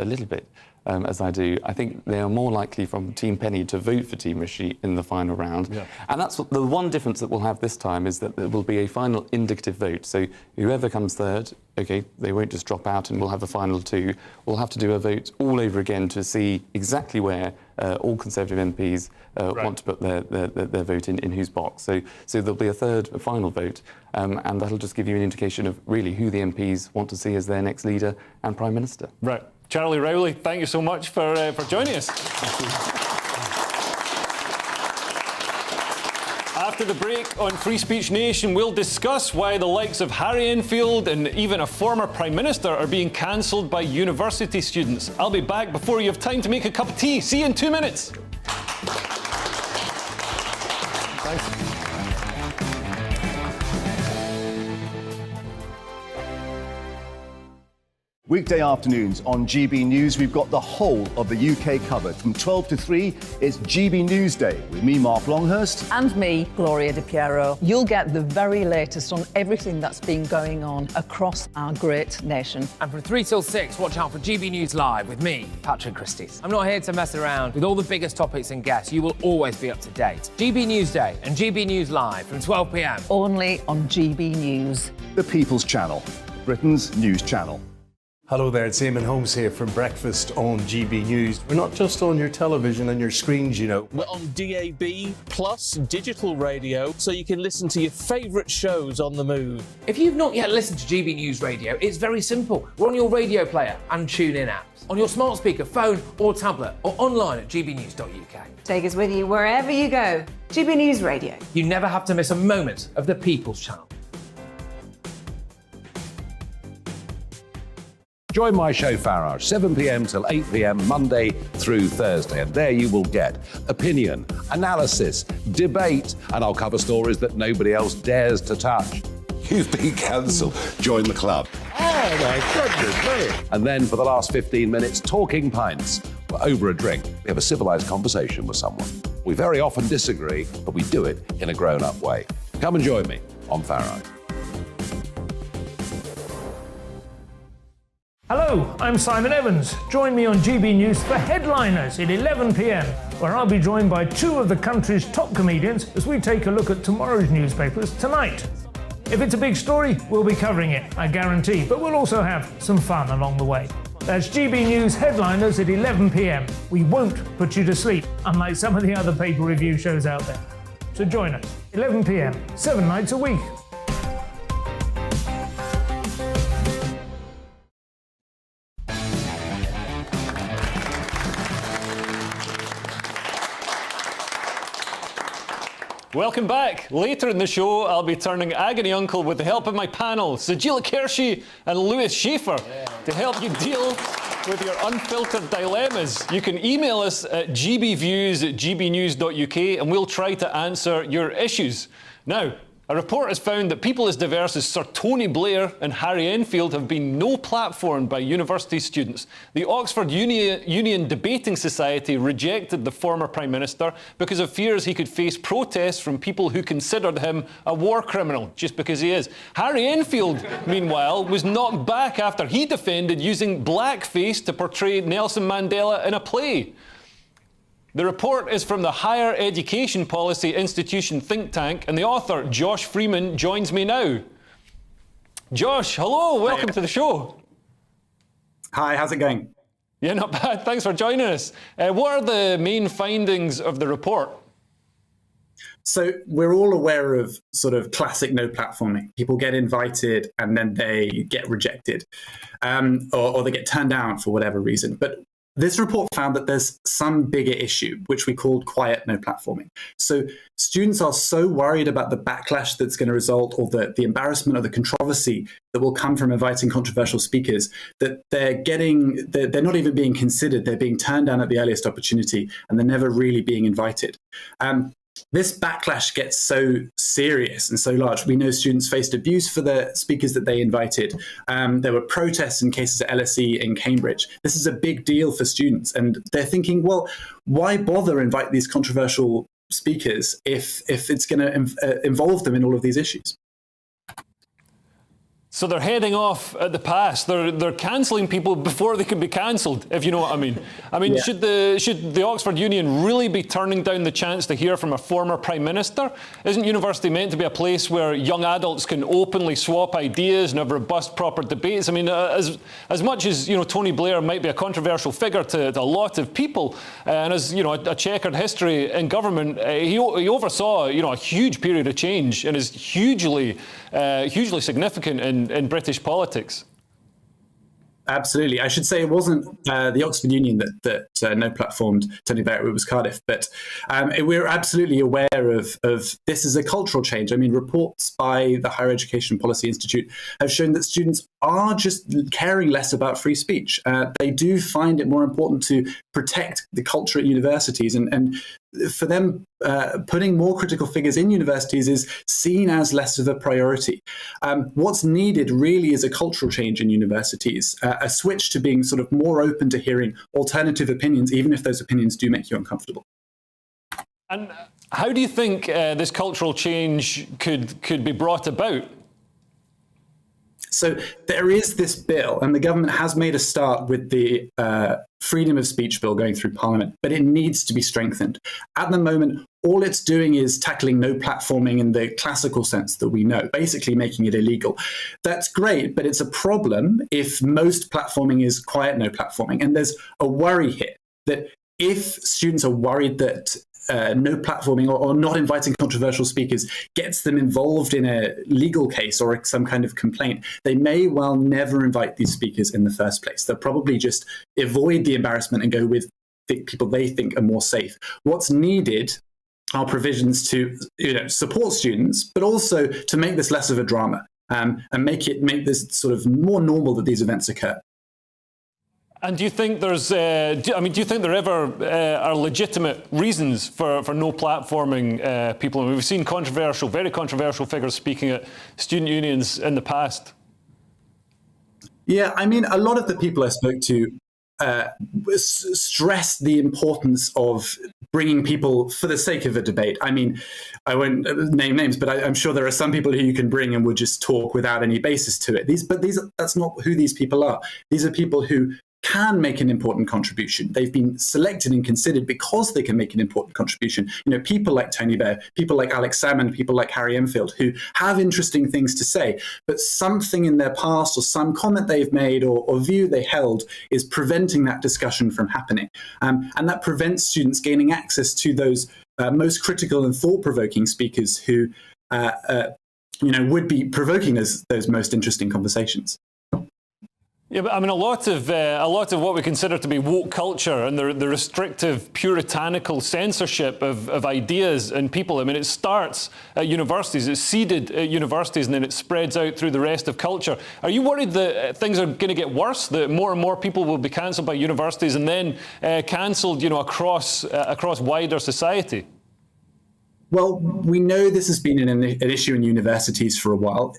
a little bit, as I do, I think they are more likely from Team Penny to vote for Team Rishi in the final round. Yeah. And that's the one difference that we'll have this time, is that there will be a final indicative vote. So whoever comes third, OK, they won't just drop out and we'll have a final two. We'll have to do a vote all over again to see exactly where all Conservative MPs want to put their vote in whose box. So there'll be a final vote, and that'll just give you an indication of really who the MPs want to see as their next leader and Prime Minister. Right. Charlie Rowley, thank you so much for joining us. After the break on Free Speech Nation, we'll discuss why the likes of Harry Enfield and even a former Prime Minister are being cancelled by university students. I'll be back before you have time to make a cup of tea. See you in 2 minutes. Thanks. Weekday afternoons on GB News, we've got the whole of the UK covered. From 12 to 3, it's GB News Day with me, Mark Longhurst. And me, Gloria Di Piero. You'll get the very latest on everything that's been going on across our great nation. And from 3 till 6, watch out for GB News Live with me, Patrick Christys. I'm not here to mess around. With all the biggest topics and guests, you will always be up to date. GB News Day and GB News Live from 12 p.m. Only on GB News. The People's Channel, Britain's news channel. Hello there, it's Eamon Holmes here from Breakfast on GB News. We're not just on your television and your screens, you know. We're on DAB plus digital radio, so you can listen to your favourite shows on the move. If you've not yet listened to GB News Radio, it's very simple. We're on your radio player and TuneIn apps, on your smart speaker, phone or tablet, or online at gbnews.uk. Take us with you wherever you go. GB News Radio. You never have to miss a moment of the People's Channel. Join my show Farage, 7 p.m. till 8 p.m. Monday through Thursday, and there you will get opinion, analysis, debate, and I'll cover stories that nobody else dares to touch. You've been cancelled. Join the club. Oh my goodness me. And then for the last 15 minutes, talking pints. We're over a drink. We have a civilised conversation with someone. We very often disagree, but we do it in a grown-up way. Come and join me on Farage. Hello, I'm Simon Evans. Join me on GB News for Headliners at 11 p.m, where I'll be joined by two of the country's top comedians as we take a look at tomorrow's newspapers tonight. If it's a big story, we'll be covering it, I guarantee, but we'll also have some fun along the way. That's GB News Headliners at 11 p.m. We won't put you to sleep, unlike some of the other paper review shows out there. So join us, 11 p.m, 7 nights a week. Welcome back. Later in the show, I'll be turning agony uncle with the help of my panel, Sajila Kershi and Lewis Schaefer, to help you deal with your unfiltered dilemmas. You can email us at gbviews@gbnews.uk and we'll try to answer your issues. Now, a report has found that people as diverse as Sir Tony Blair and Harry Enfield have been no-platformed by university students. The Oxford Union Debating Society rejected the former Prime Minister because of fears he could face protests from people who considered him a war criminal, just because he is. Harry Enfield, meanwhile, was knocked back after he defended using blackface to portray Nelson Mandela in a play. The report is from the Higher Education Policy Institution think tank, and the author, Josh Freeman, joins me now. Josh, hello, welcome to the show. Hi, how's it going? Yeah, not bad. Thanks for joining us. What are the main findings of the report? So we're all aware of sort of classic no platforming. People get invited and then they get rejected, or they get turned down for whatever reason. But this report found that there's some bigger issue, which we called quiet no platforming. So students are so worried about the backlash that's going to result, or the embarrassment or the controversy that will come from inviting controversial speakers, that they're not even being considered. They're being turned down at the earliest opportunity, and they're never really being invited. This backlash gets so serious and so large. We know students faced abuse for the speakers that they invited. There were protests in cases at LSE in Cambridge. This is a big deal for students, and they're thinking, well, why bother invite these controversial speakers if it's going to involve them in all of these issues? So they're heading off at the pass. They're cancelling people before they can be cancelled, if you know what I mean. I mean, should the Oxford Union really be turning down the chance to hear from a former Prime Minister? Isn't university meant to be a place where young adults can openly swap ideas and have robust, proper debates? I mean, as much as, you know, Tony Blair might be a controversial figure to a lot of people, and as, you know, a checkered history in government, he oversaw, you know, a huge period of change and is hugely significant in British politics. Absolutely. I should say it wasn't the Oxford Union that no platformed Tony Blair, it was Cardiff. But we're absolutely aware of this as a cultural change. I mean, reports by the Higher Education Policy Institute have shown that students are just caring less about free speech. They do find it more important to protect the culture at universities. And for them, putting more critical figures in universities is seen as less of a priority. What's needed really is a cultural change in universities, a switch to being sort of more open to hearing alternative opinions, even if those opinions do make you uncomfortable. And how do you think this cultural change could be brought about? So there is this bill, and the government has made a start with the freedom of speech bill going through Parliament, but it needs to be strengthened. At the moment, all it's doing is tackling no platforming in the classical sense that we know, basically making it illegal. That's great, but it's a problem if most platforming is quiet no platforming. And there's a worry here that if students are worried that no platforming or not inviting controversial speakers gets them involved in a legal case or some kind of complaint, they may well never invite these speakers in the first place. They'll probably just avoid the embarrassment and go with the people they think are more safe. What's needed are provisions to, you know, support students, but also to make this less of a drama and make this sort of more normal that these events occur. And do you think there's, do you think there ever are legitimate reasons for no platforming people? I mean, we've seen very controversial figures speaking at student unions in the past. Yeah, I mean, a lot of the people I spoke to stressed the importance of bringing people for the sake of a debate. I mean, I won't name names, but I'm sure there are some people who you can bring and would just talk without any basis to it. That's not who these people are. These are people who can make an important contribution. They've been selected and considered because they can make an important contribution. You know, people like Tony Blair, people like Alex Salmond, people like Harry Enfield, who have interesting things to say, but something in their past or some comment they've made or view they held is preventing that discussion from happening. And that prevents students gaining access to those most critical and thought-provoking speakers who would be provoking those most interesting conversations. Yeah, but I mean, a lot of what we consider to be woke culture and the restrictive, puritanical censorship of ideas and people. I mean, it starts at universities, it's seeded at universities, and then it spreads out through the rest of culture. Are you worried that things are going to get worse? That more and more people will be cancelled by universities and then cancelled, you know, across wider society? Well, we know this has been an issue in universities for a while.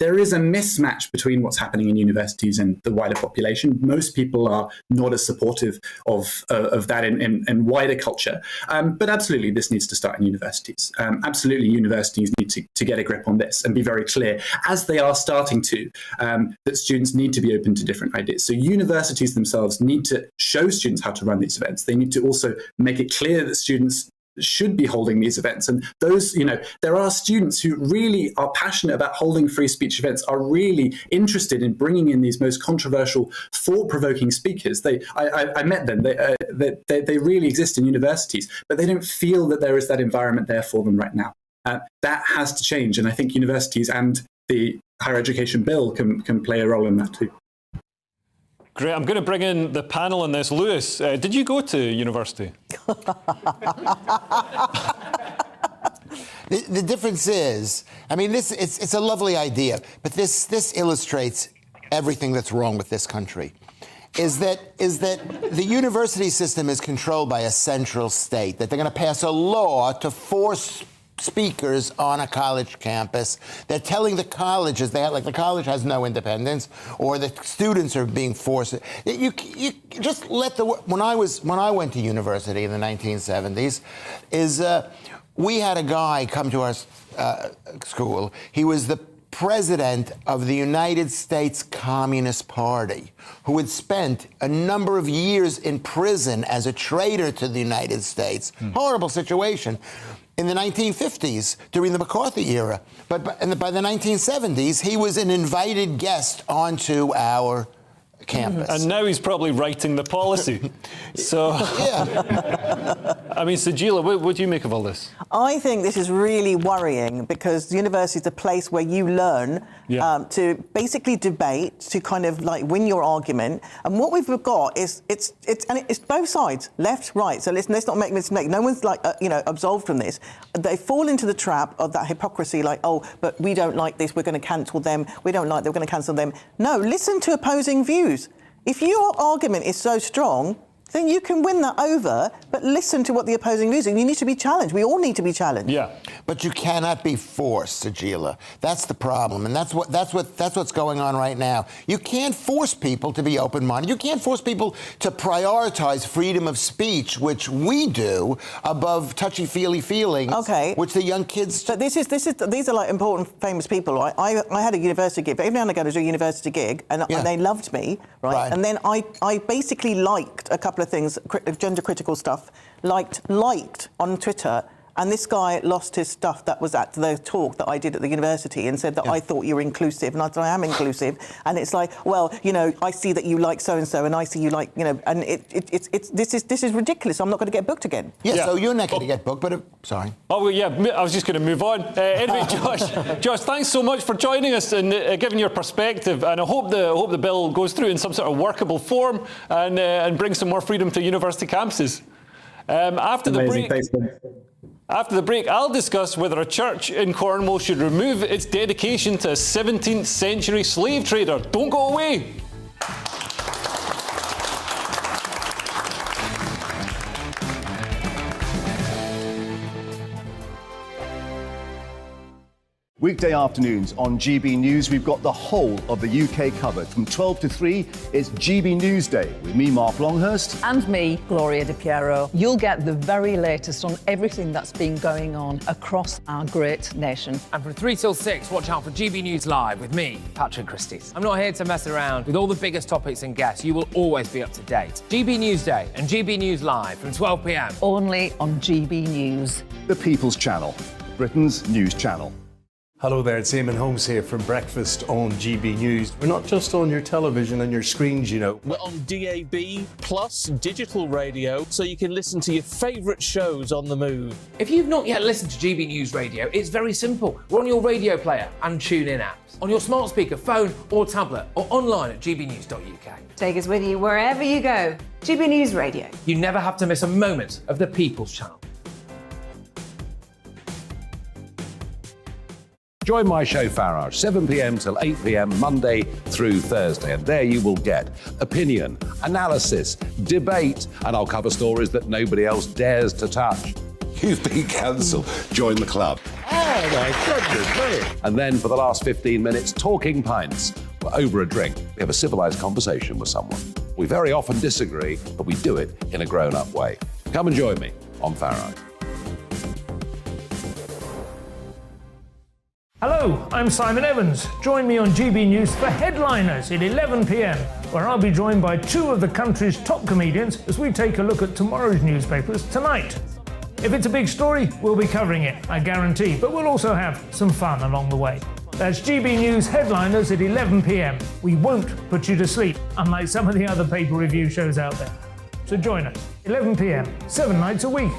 There is a mismatch between what's happening in universities and the wider population. Most people are not as supportive of that in wider culture. But absolutely, this needs to start in universities. Absolutely, universities need to get a grip on this and be very clear, as they are starting to, that students need to be open to different ideas. So universities themselves need to show students how to run these events. They need to also make it clear that students should be holding these events. And those, you know, there are students who really are passionate about holding free speech events, are really interested in bringing in these most controversial, thought-provoking speakers. I met them. They really exist in universities, but they don't feel that there is that environment there for them right now. That has to change. And I think universities and the higher education bill can play a role in that too. Great. I'm going to bring in the panel on this. Lewis, did you go to university? The difference is, I mean, it's a lovely idea, but this illustrates everything that's wrong with this country. Is that the university system is controlled by a central state, that they're going to pass a law to force speakers on a college campus. They're telling the colleges, the college has no independence, or the students are being forced. You just let when I went to university in the 1970s, we had a guy come to our school. He was the president of the United States Communist Party, who had spent a number of years in prison as a traitor to the United States. Horrible situation. In the 1950s, during the McCarthy era. But by the 1970s, he was an invited guest onto our campus. And now he's probably writing the policy. So, yeah. I mean, Sajila, what do you make of all this? I think this is really worrying because the university is a place where you learn to basically debate, to kind of like win your argument. And what we've got is it's both sides, left, right. So let's not make a mistake. No one's like absolved from this. They fall into the trap of that hypocrisy, like, oh, but we don't like this, we're going to cancel them. We don't like them, we're going to cancel them. No, listen to opposing views. If your argument is so strong, then you can win that over, but listen to what the opposing views are. You need to be challenged. We all need to be challenged. Yeah. But you cannot be forced, Sajila. That's the problem, and that's what's going on right now. You can't force people to be open-minded. You can't force people to prioritize freedom of speech, which we do, above touchy-feely feelings, which the young kids. But these are like important, famous people. Right? I had a university gig, but every now and again I do a university gig, and they loved me, right? And then I basically liked a couple of things, gender critical stuff, liked on Twitter, and this guy lost his stuff that was at the talk that I did at the university and said that I thought you were inclusive, and I said I am inclusive, and it's like, well, I see that you like so and so, and I see you like, and this is ridiculous. I'm not going to get booked again. So you're not going to get booked, but sorry. Oh well, yeah, I was just going to move on. Anyway, Josh, thanks so much for joining us and giving your perspective, and I hope the bill goes through in some sort of workable form and brings some more freedom to university campuses. After the break, I'll discuss whether a church in Cornwall should remove its dedication to a 17th century slave trader. Don't go away. Weekday afternoons on GB News, we've got the whole of the UK covered. From 12 to 3, it's GB News Day with me, Mark Longhurst. And me, Gloria Di Piero. You'll get the very latest on everything that's been going on across our great nation. And from 3 till 6, watch out for GB News Live with me, Patrick Christie. I'm not here to mess around with all the biggest topics and guests. You will always be up to date. GB News Day and GB News Live from 12 p.m. Only on GB News. The People's Channel, Britain's news channel. Hello there, it's Eamon Holmes here from Breakfast on GB News. We're not just on your television and your screens, We're on DAB plus digital radio, so you can listen to your favourite shows on the move. If you've not yet listened to GB News Radio, it's very simple. We're on your radio player and TuneIn apps, on your smart speaker, phone or tablet, or online at gbnews.uk. Take us with you wherever you go. GB News Radio. You never have to miss a moment of the People's Channel. Join my show Farage, 7 p.m. till 8 p.m. Monday through Thursday, and there you will get opinion, analysis, debate, and I'll cover stories that nobody else dares to touch. You've been cancelled. Join the club. Oh my goodness me. And then for the last 15 minutes, talking pints. We're over a drink. We have a civilised conversation with someone. We very often disagree, but we do it in a grown-up way. Come and join me on Farage. Hello, I'm Simon Evans. Join me on GB News for Headliners at 11 p.m, where I'll be joined by two of the country's top comedians as we take a look at tomorrow's newspapers tonight. If it's a big story, we'll be covering it, I guarantee, but we'll also have some fun along the way. That's GB News Headliners at 11 p.m. We won't put you to sleep, unlike some of the other paper review shows out there. So join us, 11 p.m, 7 nights a week.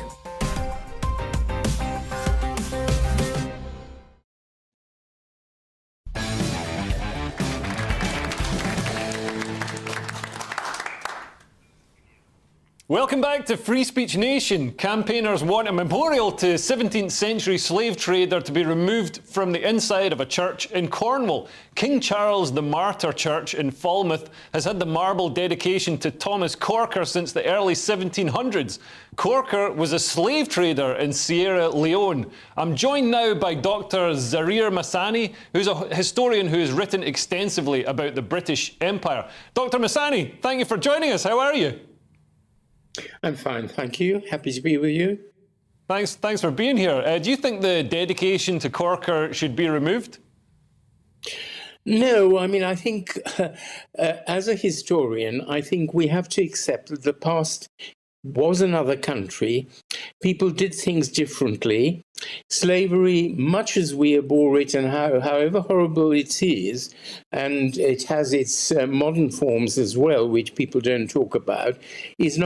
Welcome back to Free Speech Nation. Campaigners want a memorial to 17th century slave trader to be removed from the inside of a church in Cornwall. King Charles the Martyr Church in Falmouth has had the marble dedication to Thomas Corker since the early 1700s. Corker was a slave trader in Sierra Leone. I'm joined now by Dr. Zarir Masani, who's a historian who has written extensively about the British Empire. Dr. Masani, thank you for joining us. How are you? I'm fine, thank you. Happy to be with you. Thanks for being here. Do you think the dedication to Corker should be removed? No, I mean, I think as a historian, I think we have to accept that the past was another country. People did things differently. Slavery, much as we abhor it and however horrible it is, and it has its modern forms as well, which people don't talk about, is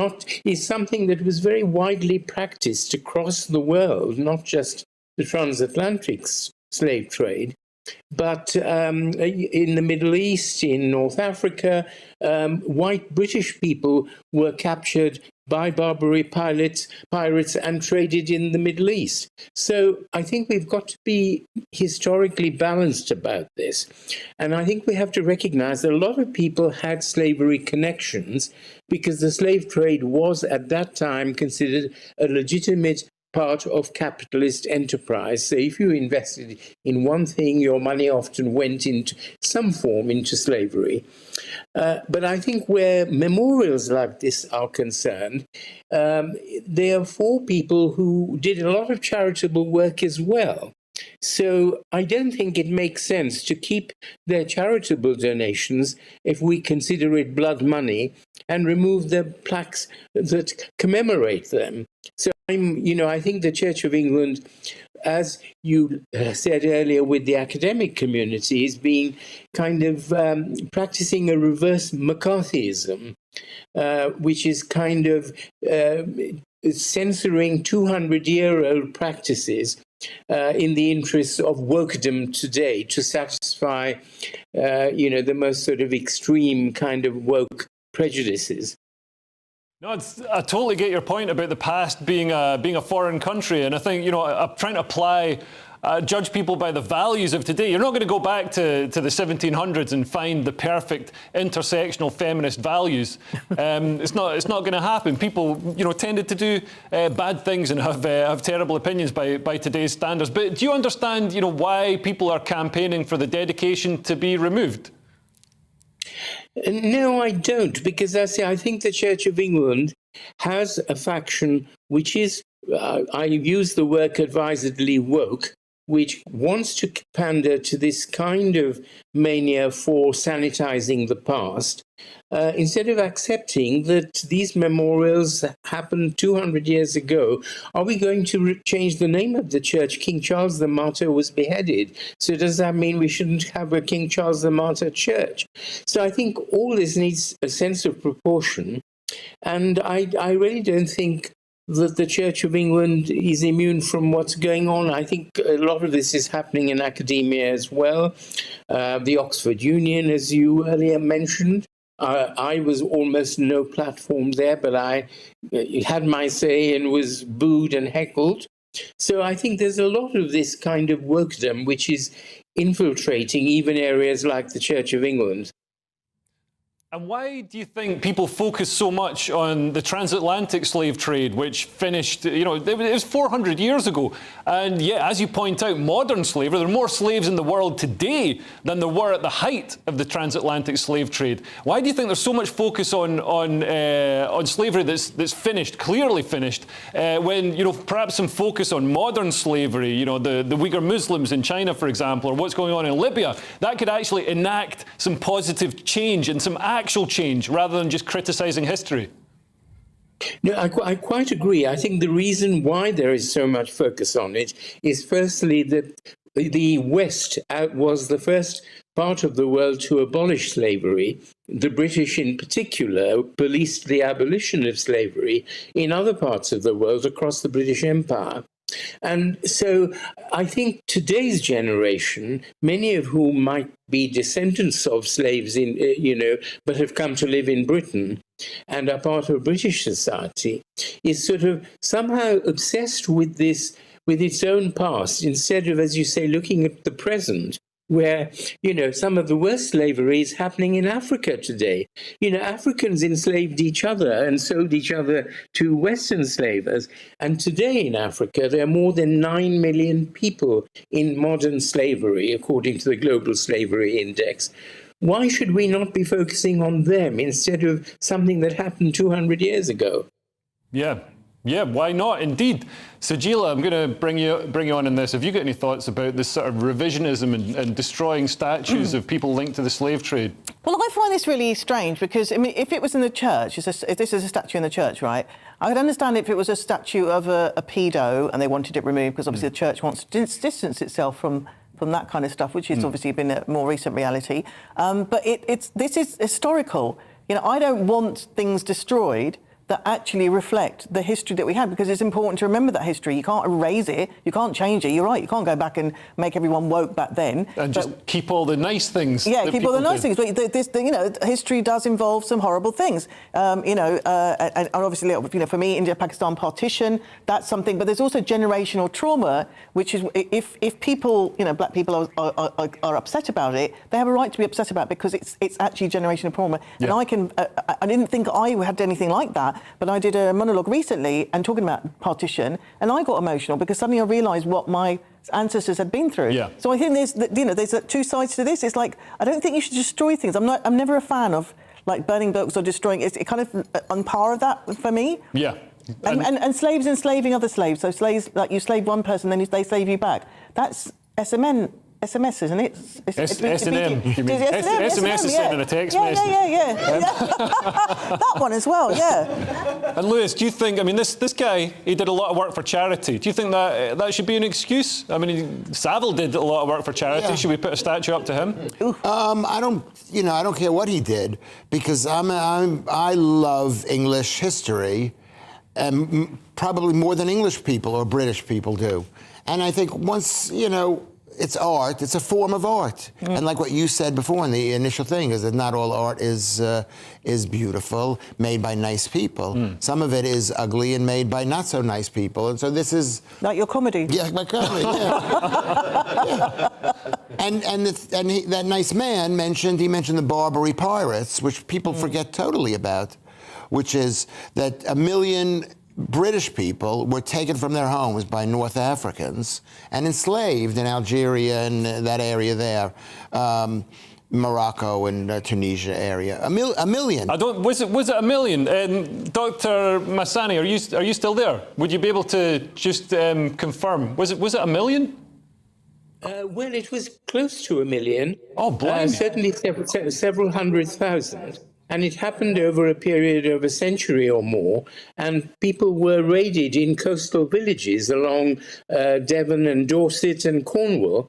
something that was very widely practiced across the world, not just the transatlantic slave trade. But in the Middle East, in North Africa, white British people were captured by Barbary pirates and traded in the Middle East. So I think we've got to be historically balanced about this. And I think we have to recognize that a lot of people had slavery connections because the slave trade was at that time considered a legitimate part of capitalist enterprise. So if you invested in one thing, your money often went into some form into slavery. But I think where memorials like this are concerned, they are for people who did a lot of charitable work as well. So I don't think it makes sense to keep their charitable donations if we consider it blood money and remove the plaques that commemorate them. So I think the Church of England, as you said earlier with the academic community, is being kind of practicing a reverse McCarthyism, which is kind of censoring 200-year-old practices in the interests of wokedom today to satisfy, the most sort of extreme kind of woke prejudices. No, I totally get your point about the past being a foreign country, and I think I'm trying to apply. Judge people by the values of today. You're not going to go back to the 1700s and find the perfect intersectional feminist values. It's not going to happen. People, tended to do bad things and have terrible opinions by today's standards. But do you understand, why people are campaigning for the dedication to be removed? No, I don't, because I think the Church of England has a faction which is, I use the word advisedly woke, which wants to pander to this kind of mania for sanitizing the past, instead of accepting that these memorials happened 200 years ago. Are we going to change the name of the church? King Charles the Martyr was beheaded. So does that mean we shouldn't have a King Charles the Martyr church? So I think all this needs a sense of proportion. And I really don't think that the Church of England is immune from what's going on. I think a lot of this is happening in academia as well. The Oxford Union, as you earlier mentioned, I was almost no platform there, but I had my say and was booed and heckled. So I think there's a lot of this kind of wokedom which is infiltrating even areas like the Church of England. And why do you think people focus so much on the transatlantic slave trade, which finished, it was 400 years ago? And yeah, as you point out, modern slavery, there are more slaves in the world today than there were at the height of the transatlantic slave trade. Why do you think there's so much focus on slavery that's finished, clearly finished, when, perhaps some focus on modern slavery, the Uyghur Muslims in China, for example, or what's going on in Libya, that could actually enact some positive change and some actual change rather than just criticizing history? No, I quite agree. I think the reason why there is so much focus on it is firstly that the West was the first part of the world to abolish slavery. The British in particular policed the abolition of slavery in other parts of the world across the British Empire. And so I think today's generation, many of whom might be descendants of slaves but have come to live in Britain and are part of British society, is sort of somehow obsessed with this, with its own past, instead of, as you say, looking at the present, where, some of the worst slavery is happening in Africa today. Africans enslaved each other and sold each other to Western slavers. And today in Africa, there are more than 9 million people in modern slavery, according to the Global Slavery Index. Why should we not be focusing on them instead of something that happened 200 years ago? Yeah. Yeah, why not? Indeed. Sajila, I'm going to bring you on in this. Have you got any thoughts about this sort of revisionism and destroying statues of people linked to the slave trade? Well, I find this really strange because, I mean, if it was in the church, if this is a statue in the church, right, I would understand if it was a statue of a pedo and they wanted it removed because obviously the church wants to distance itself from that kind of stuff, which has obviously been a more recent reality. But this is historical. You know, I don't want things destroyed that actually reflect the history that we had, because it's important to remember that history. You can't erase it, you can't change it. You're right, you can't go back and make everyone woke back then. And just keep all the nice things. Yeah, keep all the nice things. But you know, history does involve some horrible things. You know, and obviously, you know, for me, India-Pakistan partition, that's something. But there's also generational trauma, which is if people, you know, black people are upset about it, they have a right to be upset about it because it's actually generational trauma. Yeah. And I didn't think I had anything like that. But I did a monologue recently and talking about partition, and I got emotional because suddenly I realised what my ancestors had been through. Yeah. So I think there's two sides to this. It's like, I don't think you should destroy things. I'm never a fan of like burning books or destroying. It's kind of on par of that for me. Yeah. And slaves enslaving other slaves. So slaves, like you slave one person, then they slave you back. That's SMS, isn't it? S&M. You mean SMS is sending a text message. Yeah. That one as well, yeah. And Lewis, do you think, I mean, this guy, he did a lot of work for charity. Do you think that should be an excuse? I mean, Savile did a lot of work for charity. Yeah. Should we put a statue up to him? I don't care what he did, because I love English history, probably more than English people or British people do. And I think once, you know, it's art. It's a form of art, and like what you said before in the initial thing, is that not all art is beautiful, made by nice people. Some of it is ugly and made by not so nice people, and so this is like your comedy. Yeah, my comedy. Yeah. And that nice man mentioned the Barbary pirates, which people forget totally about, which is that 1 million British people were taken from their homes by North Africans and enslaved in Algeria and that area there, Morocco and Tunisia area. A million. Was it 1 million? Dr. Masani, are you still there? Would you be able to just confirm? Was it 1 million? Well, it was close to 1 million. Oh, blimey. Certainly several hundred thousand. And it happened over a period of a century or more, and people were raided in coastal villages along Devon and Dorset and Cornwall.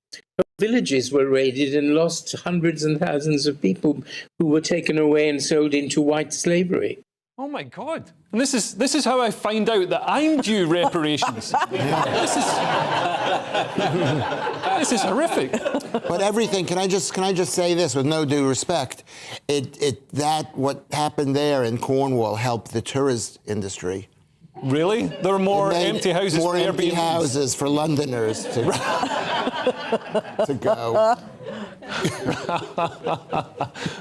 Villages were raided and lost hundreds and thousands of people who were taken away and sold into white slavery. Oh my God! And this is how I find out that I'm due reparations. This is horrific. But everything. Can I just say this with no due respect? What happened there in Cornwall helped the tourist industry. Really? There were more empty houses. More empty houses for Londoners to go.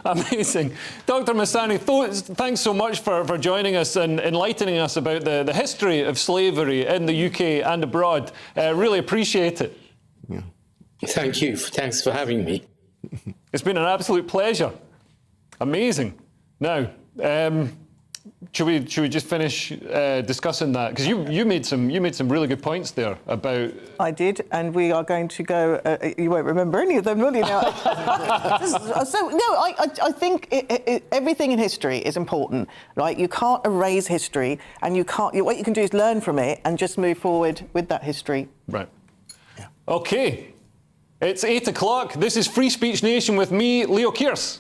Amazing. Dr. Masani, thanks so much for joining us and enlightening us about the history of slavery in the UK and abroad. Really appreciate it. Yeah. Thank you. Thanks for having me. It's been an absolute pleasure. Amazing. Now, should we just finish discussing that? Because you made some really good points there about. I did, and we are going to go. You won't remember any of them, will you? Now, I think everything in history is important, right? You can't erase history, and what you can do is learn from it and just move forward with that history. Right. Yeah. Okay. It's 8 o'clock. This is Free Speech Nation with me, Leo Kearse.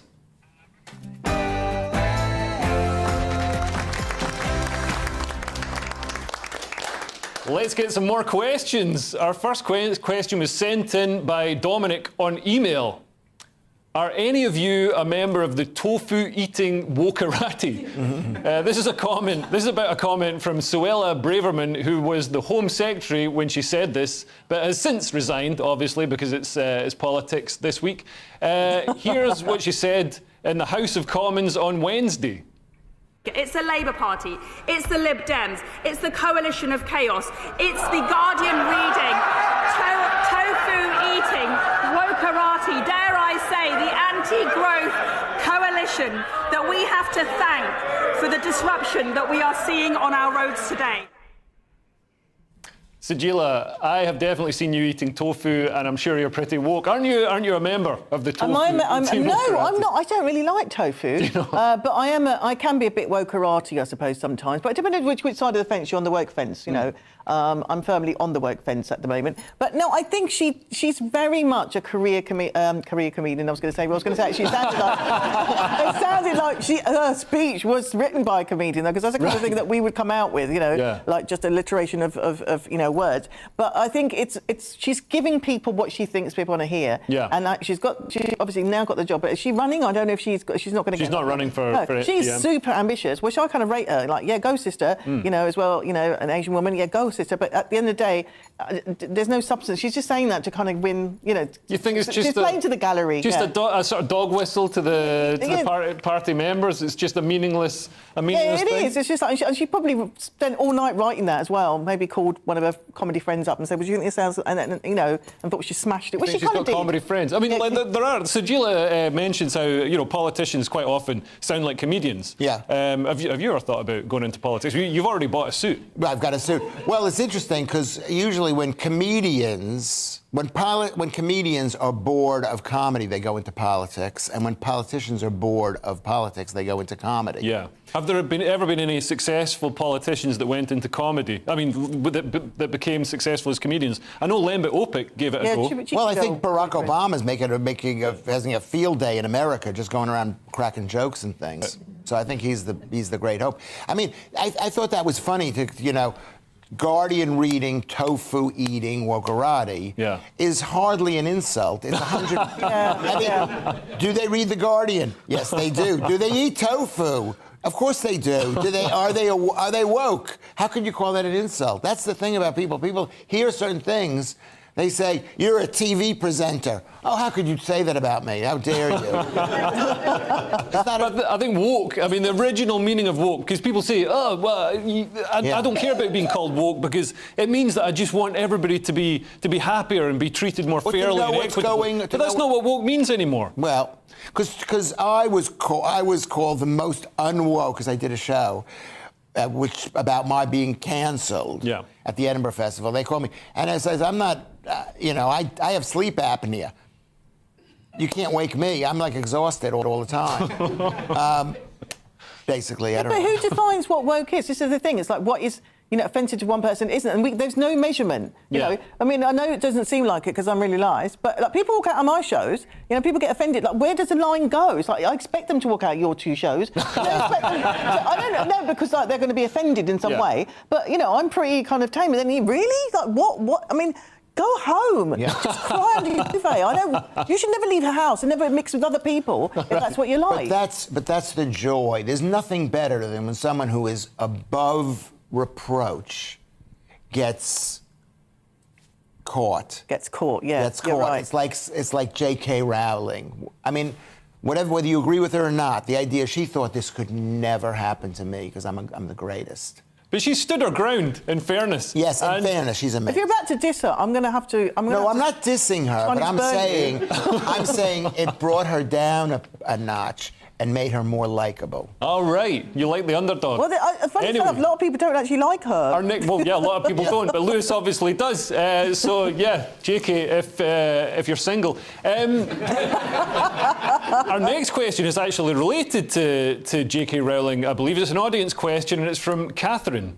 Let's get some more questions. Our first question was sent in by Dominic on email. Are any of you a member of the tofu-eating wokerati? This is about a comment from Suella Braverman, who was the Home Secretary when she said this, but has since resigned, obviously, because it's politics this week. Here's what she said in the House of Commons on Wednesday. It's the Labour Party, it's the Lib Dems, it's the Coalition of Chaos, it's the Guardian reading, tofu-eating, wokerati, dare I say, the anti-growth coalition that we have to thank for the disruption that we are seeing on our roads today. Sajila, I have definitely seen you eating tofu, and I'm sure you're pretty woke. Aren't you a member of the tofu? No, I'm not. I don't really like tofu, but I can be a bit wokerati, I suppose, sometimes. But it depends which side of the fence you're on, the woke fence. You know, I'm firmly on the woke fence at the moment. But no, I think she's very much a career comedian. I was going to say. Well, I was going to say actually, it sounded like her speech was written by a comedian, because that's the kind of thing that we would come out with. You know, like just alliteration of you know, words. But I think she's giving people what she thinks people want to hear. Yeah. And she's obviously now got the job. But is she running? I don't know if she's not going to. She's not running for it. She's super ambitious, which I kind of rate her. Like, yeah, go sister. You know, as well. You know, an Asian woman. Yeah, go sister. But at the end of the day, there's no substance. She's just saying that to kind of win. You know. You think it's just playing to the gallery? Just a sort of dog whistle to the party members. It's just a meaningless thing. It is. It's just like, and she probably spent all night writing that as well. Maybe called one of her comedy friends up and said, "Would you think this sounds?" And you know, and thought she smashed it. Well, she's got comedy friends. I mean, like, there are. Sajila mentions how politicians quite often sound like comedians. Yeah. Have you ever thought about going into politics? You've already bought a suit. I've got a suit. Well, it's interesting because usually when comedians are bored of comedy, they go into politics, and when politicians are bored of politics, they go into comedy. Yeah. Have there ever been any successful politicians that went into comedy? I mean, that became successful as comedians? I know Lembit Opik gave it a go. Well, I think Barack Obama's having a field day in America, just going around cracking jokes and things. So I think he's the great hope. I mean, I thought that was funny to, you know, Guardian reading, tofu eating, wokerati is hardly an insult. It's 100. Do they read the Guardian? Yes, they do. Do they eat tofu? Of course they do. Are they woke? How could you call that an insult? That's the thing about people. People hear certain things. They say, "You're a TV presenter." Oh, how could you say that about me? How dare you? I think woke, I mean, the original meaning of woke, because people say, "Oh, well, I don't care about being called woke because it means that I just want everybody to be happier and be treated more fairly and equitably." But that's not what woke means anymore. Well, because I was called the most unwoke, because I did a show which about my being cancelled at the Edinburgh Festival. They called me, and I says, "I'm not, I have sleep apnea. You can't wake me. I'm like exhausted all the time." Basically, I don't know. But who defines what woke is? This is the thing. It's like, what is, you know, offensive to one person isn't, and there's no measurement. You know, I mean, I know it doesn't seem like it because I'm really nice, but like, people walk out of my shows, you know, people get offended. Like, where does the line go? It's like, I expect them to walk out your two shows. I don't know, because like they're going to be offended in some way. But you know, I'm pretty kind of tame. And then really, like, what? I mean, go home. Just cry under your duvet. You should never leave the house and never mix with other people if that's what you like. But that's the joy. There's nothing better than when someone who is above reproach gets caught. Gets caught, yeah. Gets caught. Right. It's like J.K. Rowling. I mean, whether you agree with her or not, the idea she thought this could never happen to me because I'm the greatest. But she stood her ground, in fairness. Yes, in fairness, she's amazing. If you're about to diss her, I'm going to have to... No, I'm not dissing her, but I'm saying it brought her down a notch and made her more likable. All right, you like the underdog. Well, funny enough, a lot of people don't actually like her. A lot of people don't, but Lewis obviously does. So yeah, JK, if you're single. Our next question is actually related to JK Rowling. I believe it's an audience question, and it's from Catherine.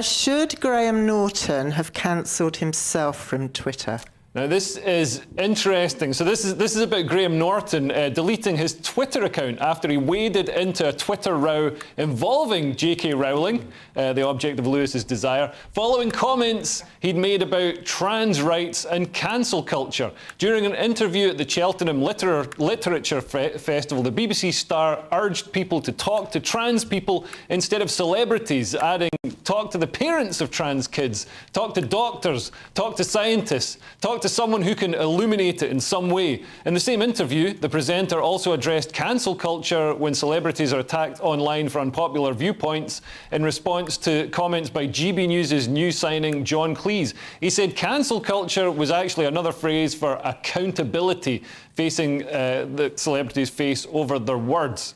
Should Graham Norton have cancelled himself from Twitter? Now, this is interesting. So this is about Graham Norton deleting his Twitter account after he waded into a Twitter row involving J.K. Rowling, the object of Lewis's desire, following comments he'd made about trans rights and cancel culture. During an interview at the Cheltenham Literature Festival, the BBC star urged people to talk to trans people instead of celebrities, adding, talk to the parents of trans kids, talk to doctors, talk to scientists, talk to someone who can illuminate it in some way. In the same interview, the presenter also addressed cancel culture when celebrities are attacked online for unpopular viewpoints in response to comments by GB News' new signing, John Cleese. He said cancel culture was actually another phrase for accountability, facing the celebrities face over their words.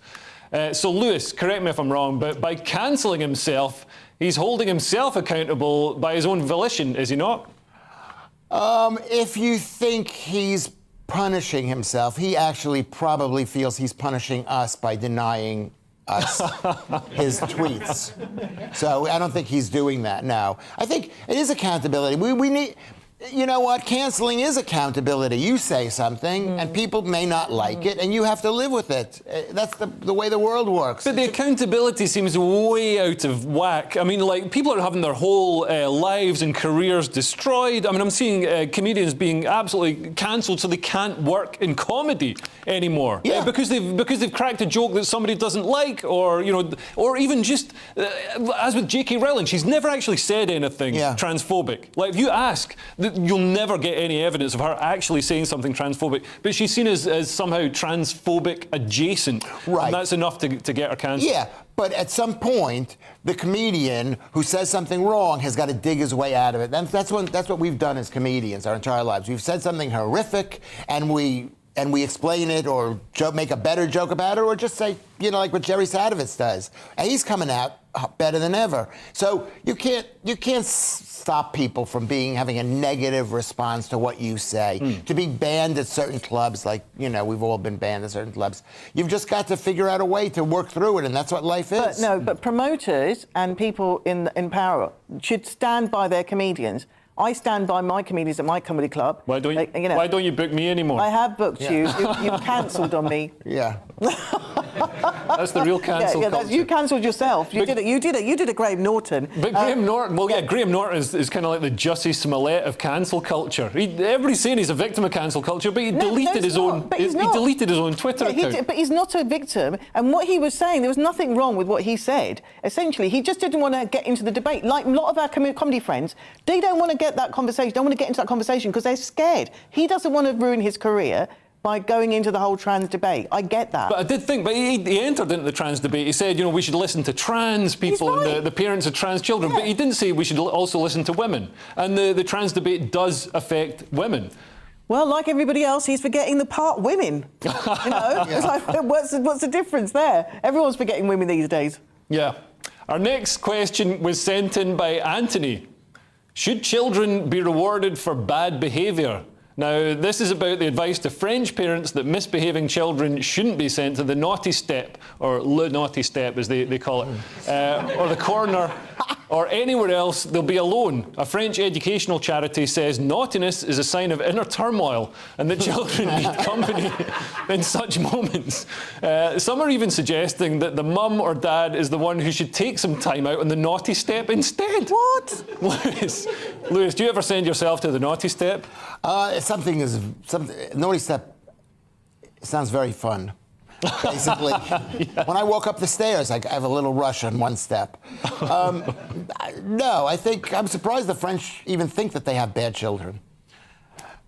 So Lewis, correct me if I'm wrong, but by cancelling himself, He's holding himself accountable by his own volition, is he not? If you think he's punishing himself, he actually probably feels he's punishing us by denying us his tweets. So I don't think he's doing that now. I think it is accountability. We need... You know what? Canceling is accountability. You say something, and people may not like it, and you have to live with it. That's the way the world works. But the accountability seems way out of whack. I mean, like, people are having their whole lives and careers destroyed. I mean, I'm seeing comedians being absolutely cancelled so they can't work in comedy anymore. Yeah. Because they've cracked a joke that somebody doesn't like, or, you know, or even just, as with J.K. Rowling, she's never actually said anything transphobic. Like, if you ask... You'll never get any evidence of her actually saying something transphobic, but she's seen as somehow transphobic adjacent. Right. And that's enough to get her cancelled. Yeah, but at some point, the comedian who says something wrong has got to dig his way out of it. That's what we've done as comedians our entire lives. We've said something horrific, and we explain it or make a better joke about it, or just say, you know, like what Jerry Sadovitz does. And he's coming out better than ever. So you can't stop people from having a negative response to what you say. To be banned at certain clubs, like, you know, we've all been banned at certain clubs. You've just got to figure out a way to work through it, and that's what life is. But promoters and people in power should stand by their comedians. I stand by my comedians at my comedy club. Why don't you book me anymore? I have booked you. You've cancelled on me. Yeah. That's the real cancel culture. You cancelled yourself. You did a Graham Norton. But Graham Norton, Graham Norton is kind of like the Jussie Smollett of cancel culture. Everybody's saying he's a victim of cancel culture, but he deleted his own Twitter account. But he's not a victim. And what he was saying, there was nothing wrong with what he said. Essentially, he just didn't want to get into the debate. Like a lot of our comedy friends, they don't want to get that conversation. Don't want to get into that conversation because they're scared. He doesn't want to ruin his career by going into the whole trans debate. I get that. But I did think, he entered into the trans debate. He said, you know, we should listen to trans people and the parents of trans children. Yeah. But he didn't say we should also listen to women. And the trans debate does affect women. Well, like everybody else, he's forgetting the part women. You know, it's like, what's the difference there? Everyone's forgetting women these days. Yeah. Our next question was sent in by Anthony. Should children be rewarded for bad behaviour? Now, this is about the advice to French parents that misbehaving children shouldn't be sent to the naughty step, or le naughty step as they call it, or the corner, or anywhere else they'll be alone. A French educational charity says naughtiness is a sign of inner turmoil and that children need company in such moments. Some are even suggesting that the mum or dad is the one who should take some time out on the naughty step instead. What? Lewis, do you ever send yourself to the naughty step? Naughty step sounds very fun. Basically, when I walk up the stairs, I have a little rush on one step. No, I'm surprised the French even think that they have bad children.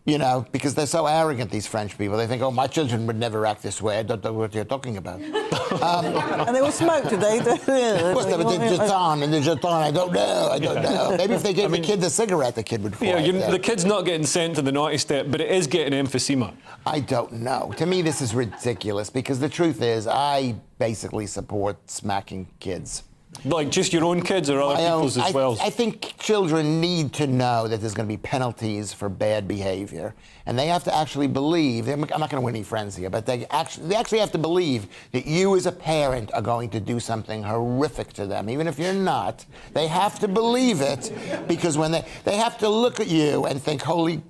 You know, because they're so arrogant, these French people. They think, oh, my children would never act this way. I don't know what you're talking about. And they all smoke, do they? Of course, the jeton, I don't know. Maybe if they gave the kid the cigarette, the kid would fall. Yeah, the kid's not getting sent to the naughty step, but it is getting emphysema. I don't know. To me, this is ridiculous, because the truth is, I basically support smacking kids. Like just your own kids or other people's as well? I think children need to know that there's going to be penalties for bad behavior. And they have to actually believe, I'm not going to win any friends here, but they actually have to believe that you as a parent are going to do something horrific to them. Even if you're not, they have to believe it, because when they have to look at you and think, holy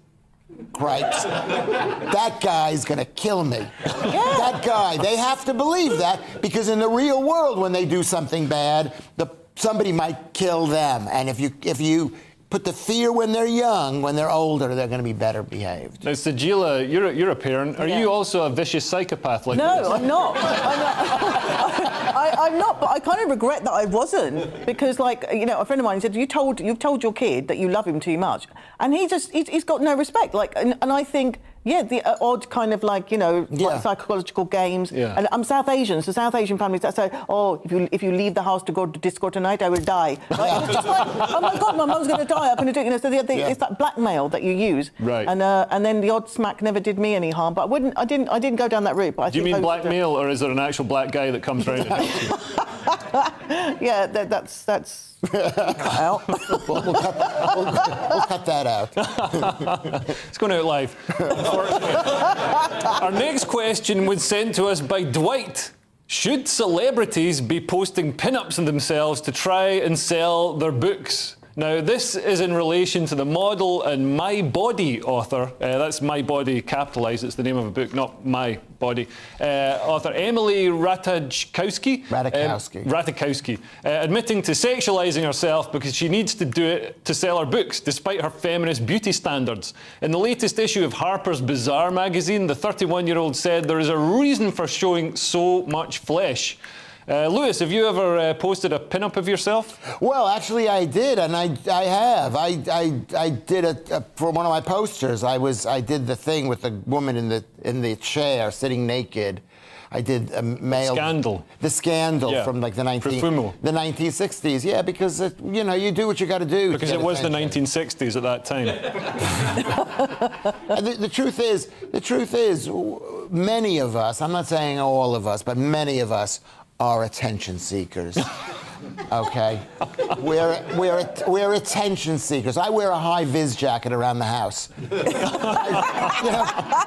cripes, that guy's gonna kill me. That guy, they have to believe that, because in the real world, when they do something bad, somebody might kill them. And if you put the fear when they're young, when they're older, they're going to be better behaved. Now, Sajila, you're a parent. Are you also a vicious psychopath like this? No, I'm not. I'm not, but I kind of regret that I wasn't, because, like, you know, a friend of mine said, you've told your kid that you love him too much, and he's got no respect. Like, and I think, yeah, the odd kind of, like, you know, like psychological games. Yeah. And I'm South Asian, so South Asian families that say, oh, if you leave the house to go to disco tonight, I will die. Right? It's just like, oh my God, my mum's going to die. I'm going to do it. You know, so it's that blackmail that you use. Right. And then the odd smack never did me any harm. But I didn't go down that route. But do you mean blackmail, or is there an actual black guy that comes round and helps you? Yeah, that's Cut out. We'll cut that out. It's going out live. Our next question was sent to us by Dwight. Should celebrities be posting pin-ups of themselves to try and sell their books? Now, this is in relation to the model and My Body author. That's My Body capitalised. It's the name of a book, not My Body. Author Emily Ratajkowski. Admitting to sexualising herself because she needs to do it to sell her books, despite her feminist beauty standards. In the latest issue of Harper's Bazaar magazine, the 31-year-old said there is a reason for showing so much flesh. Lewis, have you ever posted a pin-up of yourself? Well, actually, I did, and I have. I did it for one of my posters. I did the thing with the woman in the chair sitting naked. I did a male Scandal. The Scandal from like the 1960s. Yeah, because you do what you got to do. Because it was the 1960s at that time. And the truth is, many of us. I'm not saying all of us, but many of us are attention seekers. Okay, we're attention seekers. I wear a high-vis jacket around the house.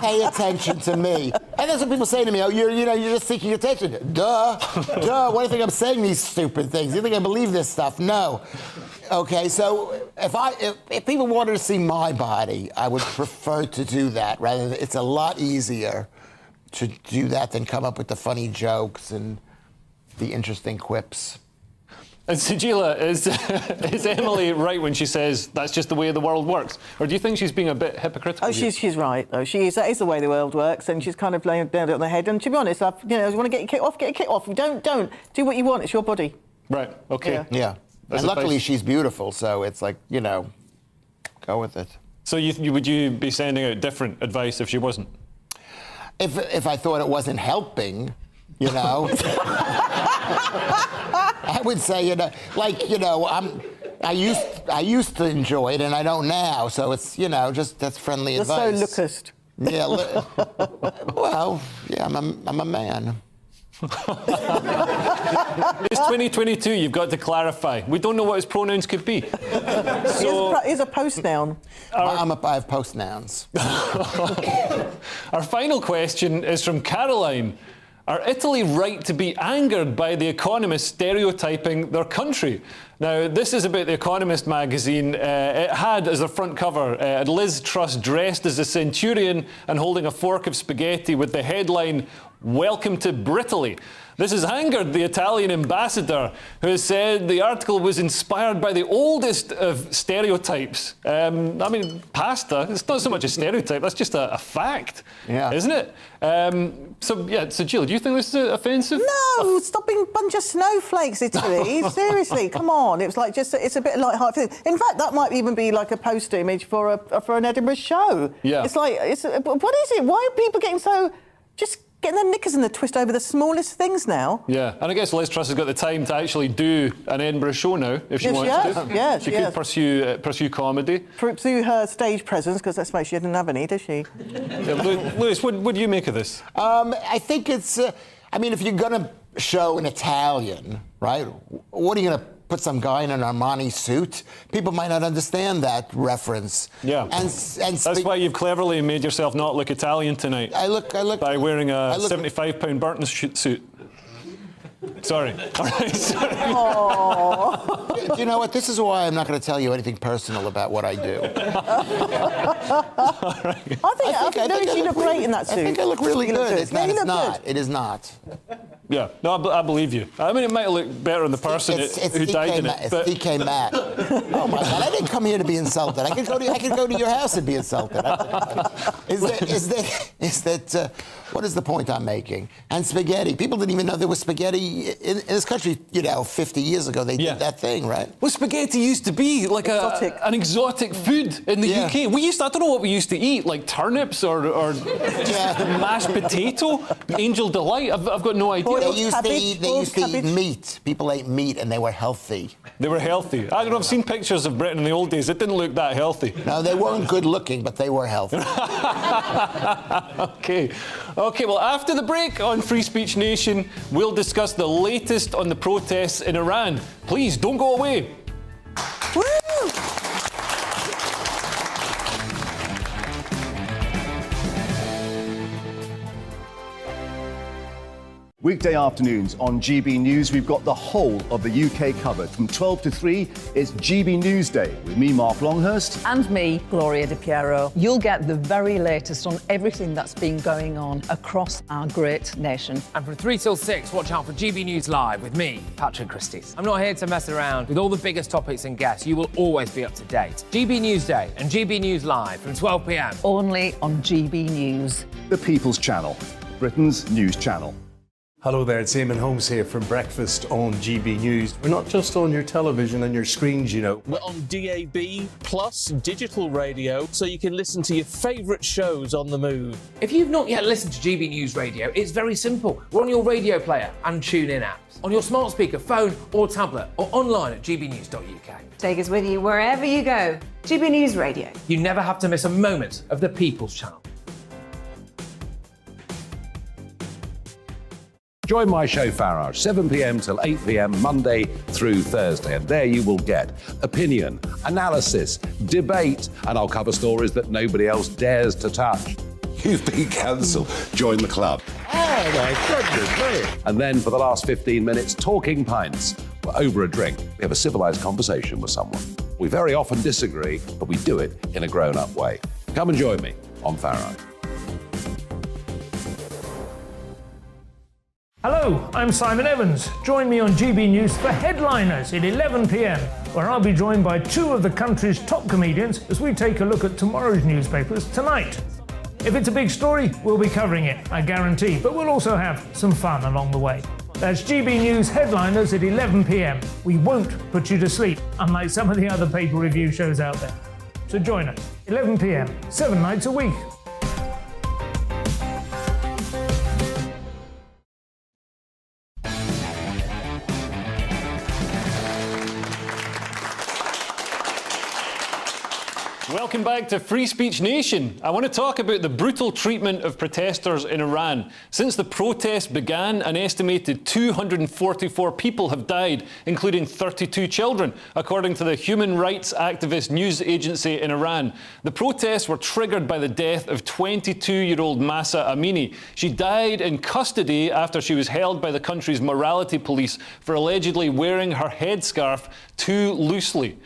Pay attention to me. And that's what people say to me. Oh, you're just seeking attention. Duh. Why do you think I'm saying these stupid things? You think I believe this stuff? No. Okay, so if people wanted to see my body, I would prefer to do that. Rather, it's a lot easier to do that than come up with the funny jokes and the interesting quips. And Sajila, is Emily right when she says that's just the way the world works? Or do you think she's being a bit hypocritical? Oh, she's right, though. That is the way the world works, and she's kind of laying down on the head. And to be honest, if you want to get your kick off, get your kick off. Don't. Do what you want. It's your body. Right, OK. Yeah. And luckily she's beautiful, so it's like, go with it. So would you be sending out different advice if she wasn't? If I thought it wasn't helping, I would say, I used to enjoy it and I don't now, so it's, just that's friendly advice. You're so lookist. Yeah, well, yeah, I'm a man. It's 2022, you've got to clarify. We don't know what his pronouns could be. So he's a post noun. I have post nouns. Our final question is from Caroline. Are Italy right to be angered by The Economist stereotyping their country? Now, this is about The Economist magazine. It had as a front cover Liz Truss dressed as a centurion and holding a fork of spaghetti with the headline, "Welcome to Britaly." This has angered the Italian ambassador, who has said the article was inspired by the oldest of stereotypes. Pasta, it's not so much a stereotype, that's just a fact, isn't it? So Jill, do you think this is offensive? No, stop being a bunch of snowflakes, Italy. Seriously, come on. It's like it's a bit light-hearted. In fact, that might even be like a poster image for an Edinburgh show. Yeah. It's like, what is it? Why are people getting so getting their knickers in the twist over the smallest things now? Yeah, and I guess Liz Truss has got the time to actually do an Edinburgh show now, if she wants to. Yeah, she could pursue comedy. Pursue her stage presence, because let's face it, she didn't have any, does she? Lewis, what do you make of this? I think it's, if you're going to show an Italian, right, what are you going to put some guy in an Armani suit? People might not understand that reference. Yeah, and that's why you've cleverly made yourself not look Italian tonight. I look by wearing a £75 Burton suit. Sorry. All right. Sorry. Do you know what? This is why I'm not going to tell you anything personal about what I do. I think you look great in that suit. I think I look really good. It's not. It is not. Yeah, no, I believe you. I mean, it might look better on the person who died in it. It's DK Matt. Oh my God! I didn't come here to be insulted. I could go to your house and be insulted. What is the point I'm making? And spaghetti. People didn't even know there was spaghetti in this country. 50 years ago they did that thing, right? Well, spaghetti used to be like an exotic food in the UK. I don't know what we used to eat, like turnips or mashed potato, Angel Delight. I've got no idea. They used to eat meat. People ate meat and they were healthy. They were healthy. I've seen pictures of Britain in the old days. It didn't look that healthy. No, they weren't good looking, but they were healthy. Okay, well, after the break on Free Speech Nation, we'll discuss the latest on the protests in Iran. Please, don't go away. Woo! Weekday afternoons on GB News, we've got the whole of the UK covered. From 12 to 3, it's GB News Day with me, Mark Longhurst. And me, Gloria Di Piero. You'll get the very latest on everything that's been going on across our great nation. And from 3 till 6, watch out for GB News Live with me, Patrick Christie. I'm not here to mess around with all the biggest topics and guests. You will always be up to date. GB News Day and GB News Live from 12 p.m. Only on GB News. The People's Channel, Britain's news channel. Hello there, it's Eamon Holmes here from Breakfast on GB News. We're not just on your television and your screens, you know. We're on DAB plus digital radio, so you can listen to your favourite shows on the move. If you've not yet listened to GB News Radio, it's very simple. We're on your radio player and tune-in apps, on your smart speaker, phone or tablet, or online at gbnews.uk. Take us with you wherever you go. GB News Radio. You never have to miss a moment of the People's Channel. Join my show Farage, 7 p.m. till 8 p.m. Monday through Thursday, and there you will get opinion, analysis, debate, and I'll cover stories that nobody else dares to touch. You've been cancelled. Join the club. Oh my goodness me. And then for the last 15 minutes, talking pints. We're over a drink. We have a civilised conversation with someone. We very often disagree, but we do it in a grown-up way. Come and join me on Farage. Hello, I'm Simon Evans. Join me on GB News for Headliners at 11 p.m, where I'll be joined by two of the country's top comedians as we take a look at tomorrow's newspapers tonight. If it's a big story, we'll be covering it, I guarantee, but we'll also have some fun along the way. That's GB News Headliners at 11 p.m. We won't put you to sleep, unlike some of the other pay-per-review shows out there. So join us, 11 p.m, 7 nights a week. Welcome back to Free Speech Nation. I want to talk about the brutal treatment of protesters in Iran. Since the protest began, an estimated 244 people have died, including 32 children, according to the human rights activist news agency in Iran. The protests were triggered by the death of 22-year-old Mahsa Amini. She died in custody after she was held by the country's morality police for allegedly wearing her headscarf too loosely.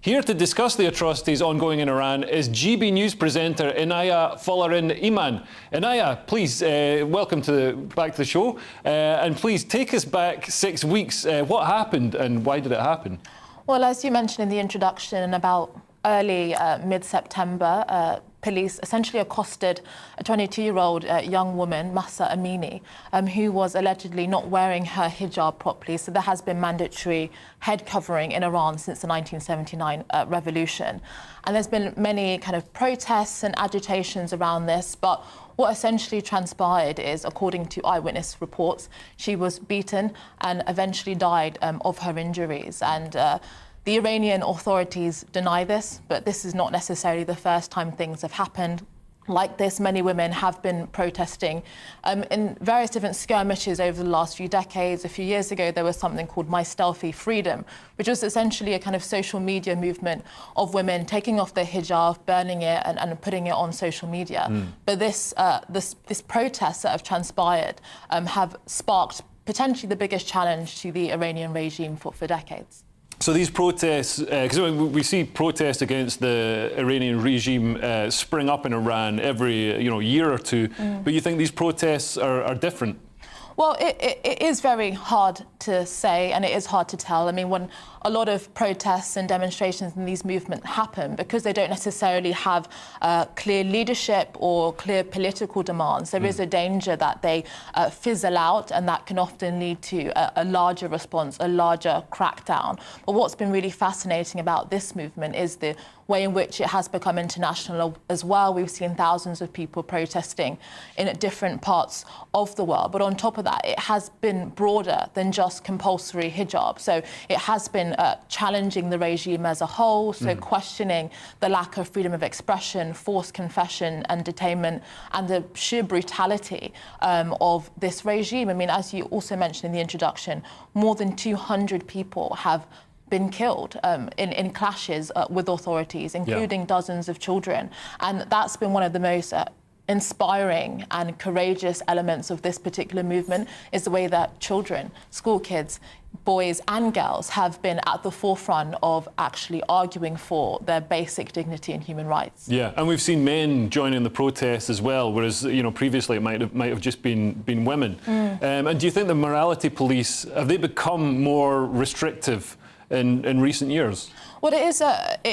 Here to discuss the atrocities ongoing in Iran is GB News presenter Inaya Folarin Iman. Inaya, please, welcome back to the show. And please take us back 6 weeks. What happened and why did it happen? Well, as you mentioned in the introduction, about early mid-September, police essentially accosted a 22-year-old young woman, Mahsa Amini, who was allegedly not wearing her hijab properly. So there has been mandatory head covering in Iran since the 1979 revolution. And there's been many kind of protests and agitations around this, but what essentially transpired is, according to eyewitness reports, she was beaten and eventually died of her injuries. And the Iranian authorities deny this, but this is not necessarily the first time things have happened like this. Many women have been protesting in various different skirmishes over the last few decades. A few years ago, there was something called My Stealthy Freedom, which was essentially a kind of social media movement of women taking off their hijab, burning it and putting it on social media. But this protests that have transpired have sparked potentially the biggest challenge to the Iranian regime for decades. So these protests, because we see protests against the Iranian regime spring up in Iran every year or two, but you think these protests are different? Well, it is very hard to say, and it is hard to tell. I mean, when a lot of protests and demonstrations in these movements happen, because they don't necessarily have clear leadership or clear political demands, there is a danger that they fizzle out, and that can often lead to a larger response, a larger crackdown. But what's been really fascinating about this movement is the way in which it has become international as well. We've seen thousands of people protesting in different parts of the world. But on top of that, it has been broader than just compulsory hijab. So it has been challenging the regime as a whole, so questioning the lack of freedom of expression, forced confession and detainment, and the sheer brutality of this regime. I mean, as you also mentioned in the introduction, more than 200 people have been killed in clashes with authorities, including dozens of children. And that's been one of the most inspiring and courageous elements of this particular movement, is the way that children, school kids, boys and girls have been at the forefront of actually arguing for their basic dignity and human rights. Yeah, and we've seen men joining the protests as well, whereas previously it might have just been women. And do you think the morality police, have they become more restrictive in recent years? Well, it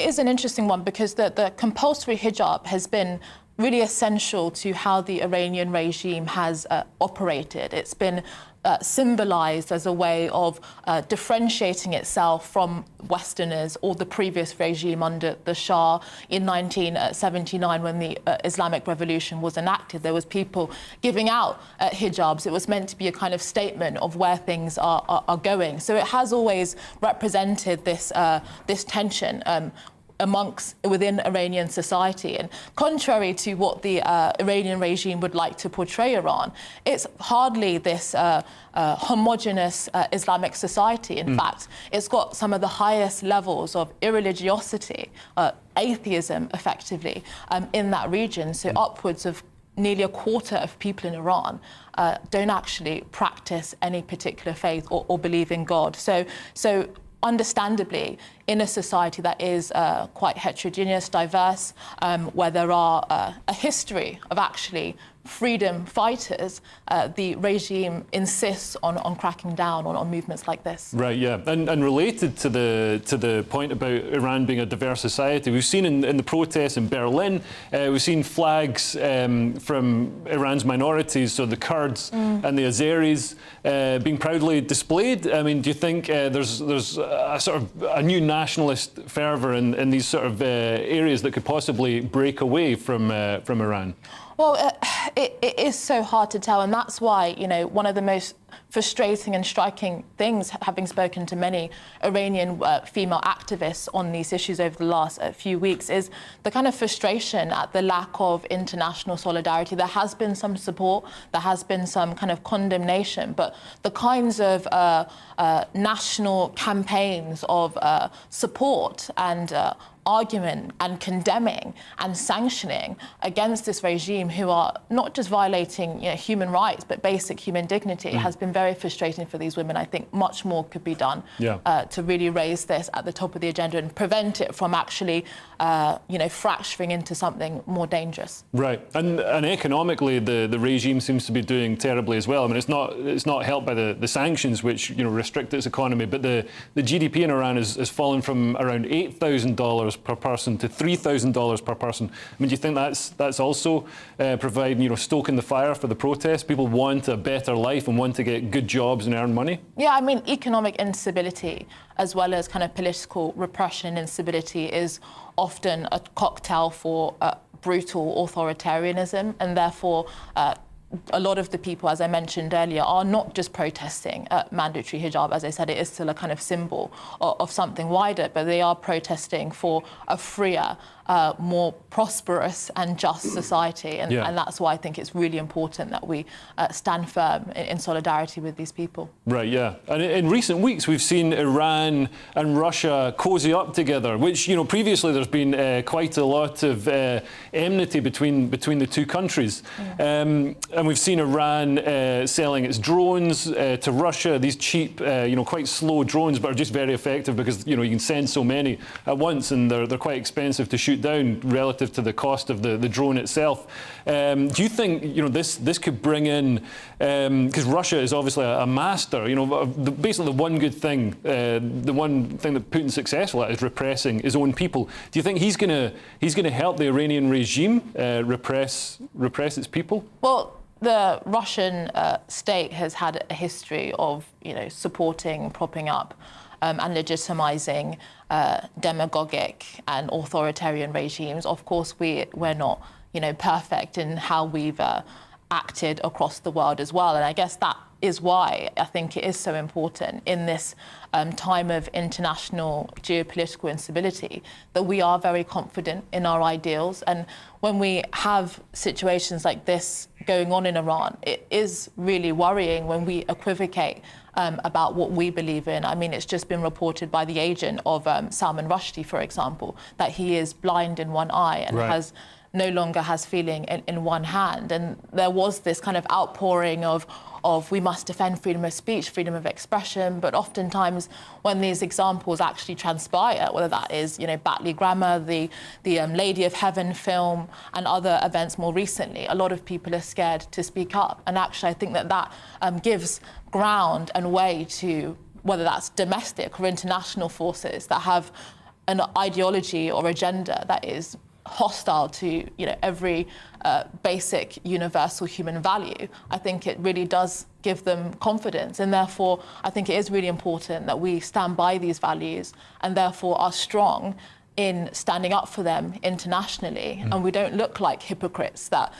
is an interesting one, because the compulsory hijab has been really essential to how the Iranian regime has operated. It's been symbolised as a way of differentiating itself from Westerners or the previous regime under the Shah. In 1979, when the Islamic Revolution was enacted, there was people giving out hijabs. It was meant to be a kind of statement of where things are going. So it has always represented this tension within Iranian society. And contrary to what the Iranian regime would like to portray Iran, it's hardly this homogenous Islamic society. In fact, it's got some of the highest levels of irreligiosity, atheism, effectively, in that region. So upwards of nearly a quarter of people in Iran don't actually practice any particular faith or believe in God. So understandably, in a society that is quite heterogeneous, diverse, where there are a history of actually freedom fighters, the regime insists on cracking down on movements like this. Right, yeah. And related to the point about Iran being a diverse society, we've seen in the protests in Berlin, we've seen flags from Iran's minorities, so the Kurds and the Azeris, being proudly displayed. I mean, do you think there's a sort of a new nationalist fervour in these sort of areas that could possibly break away from Iran? Well, it is so hard to tell, and that's why, one of the most frustrating and striking things, having spoken to many Iranian female activists on these issues over the last few weeks, is the kind of frustration at the lack of international solidarity. There has been some support, there has been some kind of condemnation, but the kinds of national campaigns of support and argument and condemning and sanctioning against this regime, who are not just violating human rights but basic human dignity, has been very frustrating for these women. I think much more could be done to really raise this at the top of the agenda and prevent it from actually fracturing into something more dangerous. Right, and economically the regime seems to be doing terribly as well. I mean, it's not helped by the sanctions, which restrict its economy, but the GDP in Iran has fallen from around $8,000 per person to $3,000 per person. I mean, do you think that's also providing, stoking the fire for the protests? People want a better life and want to get good jobs and earn money? Yeah, I mean, economic instability as well as kind of political repression and instability is often a cocktail for brutal authoritarianism, and therefore a lot of the people, as I mentioned earlier, are not just protesting mandatory hijab. As I said, it is still a kind of symbol of something wider, but they are protesting for a freer, more prosperous and just society. And that's why I think it's really important that we stand firm in solidarity with these people. Right, yeah. And in recent weeks, we've seen Iran and Russia cozy up together, which, previously there's been quite a lot of enmity between the two countries. And we've seen Iran selling its drones to Russia, these cheap, quite slow drones, but are just very effective because, you can send so many at once, and they're quite expensive to shoot down relative to the cost of the drone itself. Do you think, this could bring in, because Russia is obviously a master, basically the one good thing, the one thing that Putin's successful at is repressing his own people. Do you think he's going to help the Iranian regime repress its people? Well, the Russian state has had a history of, supporting, propping up, and legitimizing demagogic and authoritarian regimes. Of course, we're not, perfect in how we've acted across the world as well. And I guess that is why I think it is so important in this time of international geopolitical instability that we are very confident in our ideals. And when we have situations like this going on in Iran, it is really worrying when we equivocate about what we believe in. I mean, it's just been reported by the agent of Salman Rushdie, for example, that he is blind in one eye and no longer has feeling in one hand. And there was this kind of outpouring of we must defend freedom of speech, freedom of expression, but oftentimes when these examples actually transpire, whether that is, Batley Grammar, the Lady of Heaven film, and other events more recently, a lot of people are scared to speak up. And actually, I think that gives ground and way to, whether that's domestic or international forces that have an ideology or agenda that is hostile to every basic universal human value. I think it really does give them confidence, and therefore I think it is really important that we stand by these values and therefore are strong in standing up for them internationally, and we don't look like hypocrites that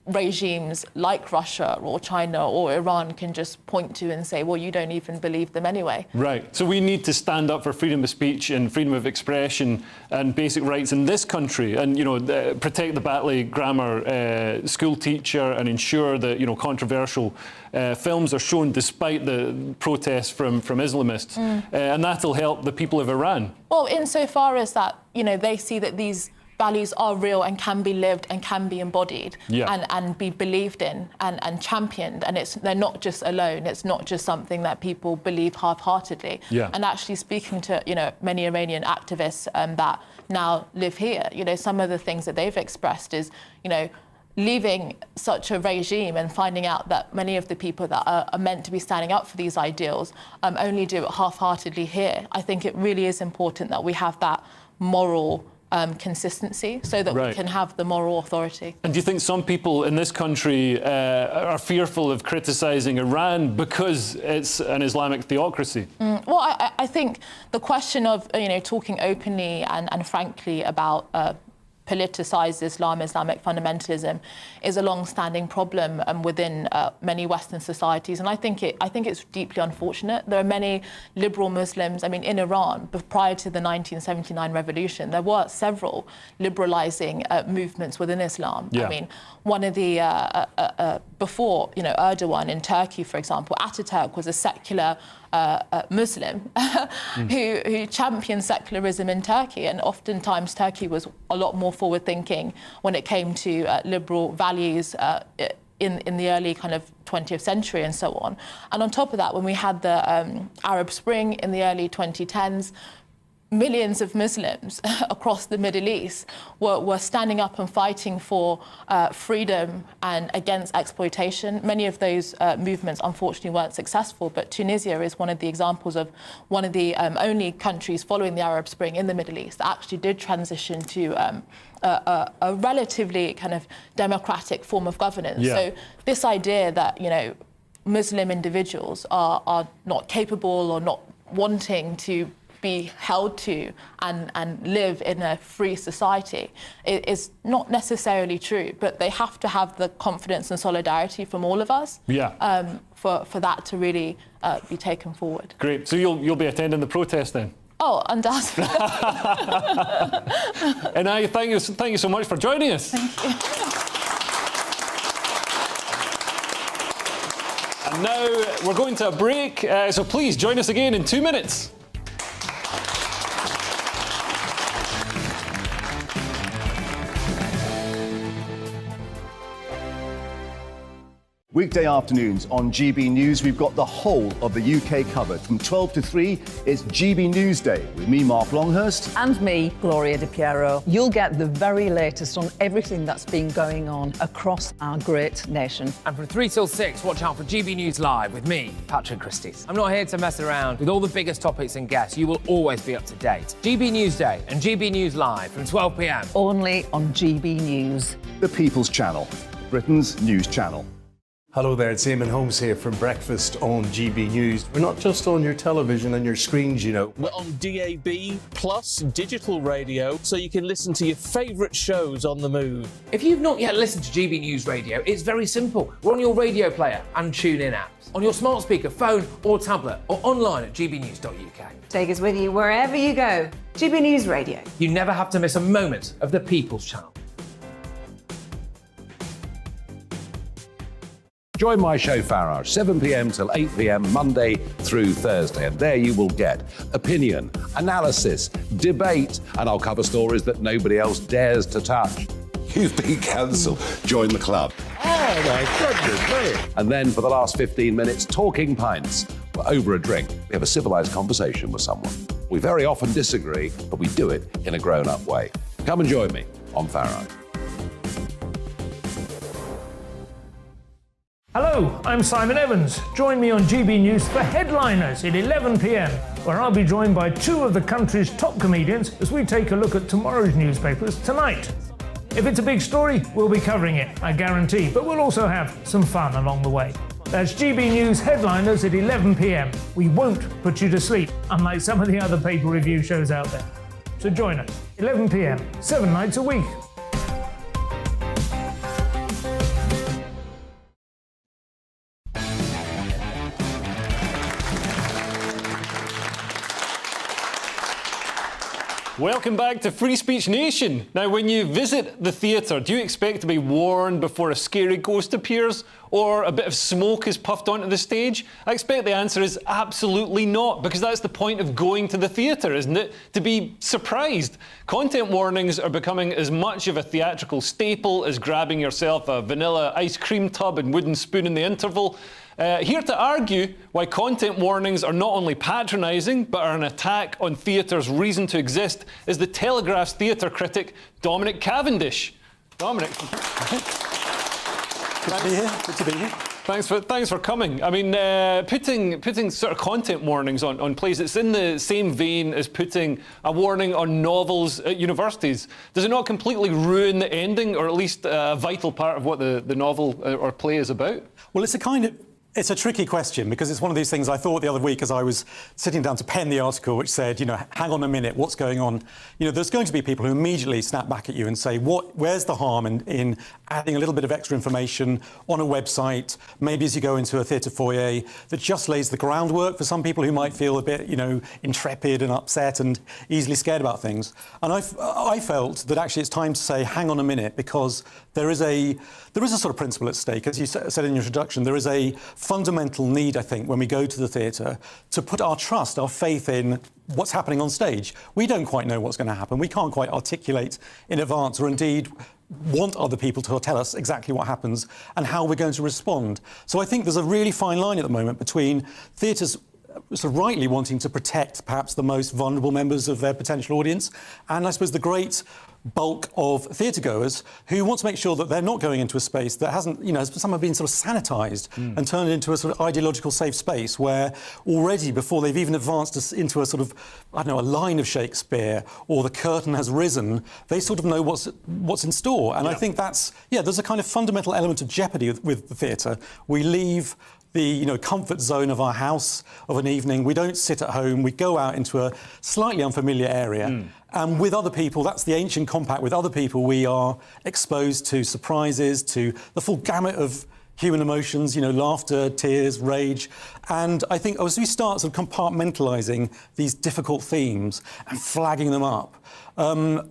regimes like Russia or China or Iran can just point to and say, well, you don't even believe them anyway. Right. So we need to stand up for freedom of speech and freedom of expression and basic rights in this country, and protect the Batley Grammar school teacher and ensure that controversial films are shown despite the protests from Islamists, and that'll help the people of Iran. Well, insofar as that they see that these values are real and can be lived and can be embodied and be believed in and championed. And they're not just alone. It's not just something that people believe half-heartedly. And actually speaking to, many Iranian activists that now live here, some of the things that they've expressed is, leaving such a regime and finding out that many of the people that are meant to be standing up for these ideals only do it half-heartedly here. I think it really is important that we have that moral consistency so that we can have the moral authority. And do you think some people in this country are fearful of criticising Iran because it's an Islamic theocracy? Well, I think the question of talking openly and frankly about politicised Islam, Islamic fundamentalism, is a long-standing problem within many Western societies, and I think it's deeply unfortunate. There are many liberal Muslims. I mean, in Iran, prior to the 1979 revolution, there were several liberalising movements within Islam. I mean, one of the before Erdogan in Turkey, for example, Ataturk was a secular Muslim who championed secularism in Turkey, and oftentimes Turkey was a lot more forward-thinking when it came to liberal values in the early kind of 20th century and so on. And on top of that, when we had the Arab Spring in the early 2010s, millions of Muslims across the Middle East were standing up and fighting for freedom and against exploitation. Many of those movements, unfortunately, weren't successful, but Tunisia is one of the examples of one of the only countries following the Arab Spring in the Middle East that actually did transition to a relatively kind of democratic form of governance. So this idea that, Muslim individuals are not capable or not wanting to be held to and live in a free society is not necessarily true, but they have to have the confidence and solidarity from all of us for that to really be taken forward. Great. So you'll be attending the protest then? Oh, undoubtedly. And I thank you so much for joining us. Thank you. And now we're going to a break, so please join us again in 2 minutes. Weekday afternoons on GB News, we've got the whole of the UK covered. From 12 to 3, it's GB News Day with me, Mark Longhurst. And me, Gloria Di Piero. You'll get the very latest on everything that's been going on across our great nation. And from 3 till 6, watch out for GB News Live with me, Patrick Christys. I'm not here to mess around with all the biggest topics and guests. You will always be up to date. GB News Day and GB News Live from 12 p.m. Only on GB News. The People's Channel, Britain's news channel. Hello there, it's Eamon Holmes here from Breakfast on GB News. We're not just on your television and your screens, We're on DAB plus digital radio, so you can listen to your favourite shows on the move. If you've not yet listened to GB News Radio, it's very simple. We're on your radio player and TuneIn apps, on your smart speaker, phone or tablet, or online at gbnews.uk. Take us with you wherever you go. GB News Radio. You never have to miss a moment of the People's Channel. Join my show Farage, 7 p.m. till 8 p.m. Monday through Thursday, and there you will get opinion, analysis, debate, and I'll cover stories that nobody else dares to touch. You've been cancelled. Join the club. Oh my goodness me. And then for the last 15 minutes, talking pints. We're over a drink. We have a civilised conversation with someone. We very often disagree, but we do it in a grown-up way. Come and join me on Farage. Hello, I'm Simon Evans. Join me on GB News for Headliners at 11 p.m, where I'll be joined by two of the country's top comedians as we take a look at tomorrow's newspapers tonight. If it's a big story, we'll be covering it, I guarantee, but we'll also have some fun along the way. That's GB News Headliners at 11 p.m. We won't put you to sleep, unlike some of the other paper review shows out there. So join us, 11 p.m, 7 nights a week. Welcome back to Free Speech Nation. Now, when you visit the theatre, do you expect to be warned before a scary ghost appears or a bit of smoke is puffed onto the stage? I expect the answer is absolutely not, because that's the point of going to the theatre, isn't it? To be surprised. Content warnings are becoming as much of a theatrical staple as grabbing yourself a vanilla ice cream tub and wooden spoon in the interval. Here to argue why content warnings are not only patronising, but are an attack on theatre's reason to exist, is the Telegraph's theatre critic, Dominic Cavendish. Dominic. Good to be here. Good to be here. Thanks for coming. I mean, putting sort of content warnings on plays, it's in the same vein as putting a warning on novels at universities. Does it not completely ruin the ending, or at least a vital part of what the novel or play is about? Well, it's a tricky question, because it's one of these things I thought the other week as I was sitting down to pen the article, which said, hang on a minute, what's going on? There's going to be people who immediately snap back at you and say, where's the harm in adding a little bit of extra information on a website, maybe as you go into a theatre foyer, that just lays the groundwork for some people who might feel a bit, intrepid and upset and easily scared about things. And I felt that actually it's time to say, hang on a minute, because there is a sort of principle at stake. As you said in your introduction, there is a fundamental need, I think, when we go to the theatre, to put our trust, our faith in what's happening on stage. We don't quite know what's going to happen. We can't quite articulate in advance, or indeed want other people to tell us exactly what happens and how we're going to respond. So I think there's a really fine line at the moment between theatres sort of rightly wanting to protect perhaps the most vulnerable members of their potential audience, and I suppose the great bulk of theatre-goers who want to make sure that they're not going into a space that hasn't, some have been sort of sanitised and turned into a sort of ideological safe space where already, before they've even advanced into a sort of, a line of Shakespeare or the curtain has risen, they sort of know what's in store. And I think there's a kind of fundamental element of jeopardy with the theatre. We leave the comfort zone of our house of an evening. We don't sit at home. We go out into a slightly unfamiliar area. And with other people, that's the ancient compact. With other people, we are exposed to surprises, to the full gamut of human emotions, laughter, tears, rage. And I think as we start sort of compartmentalising these difficult themes and flagging them up,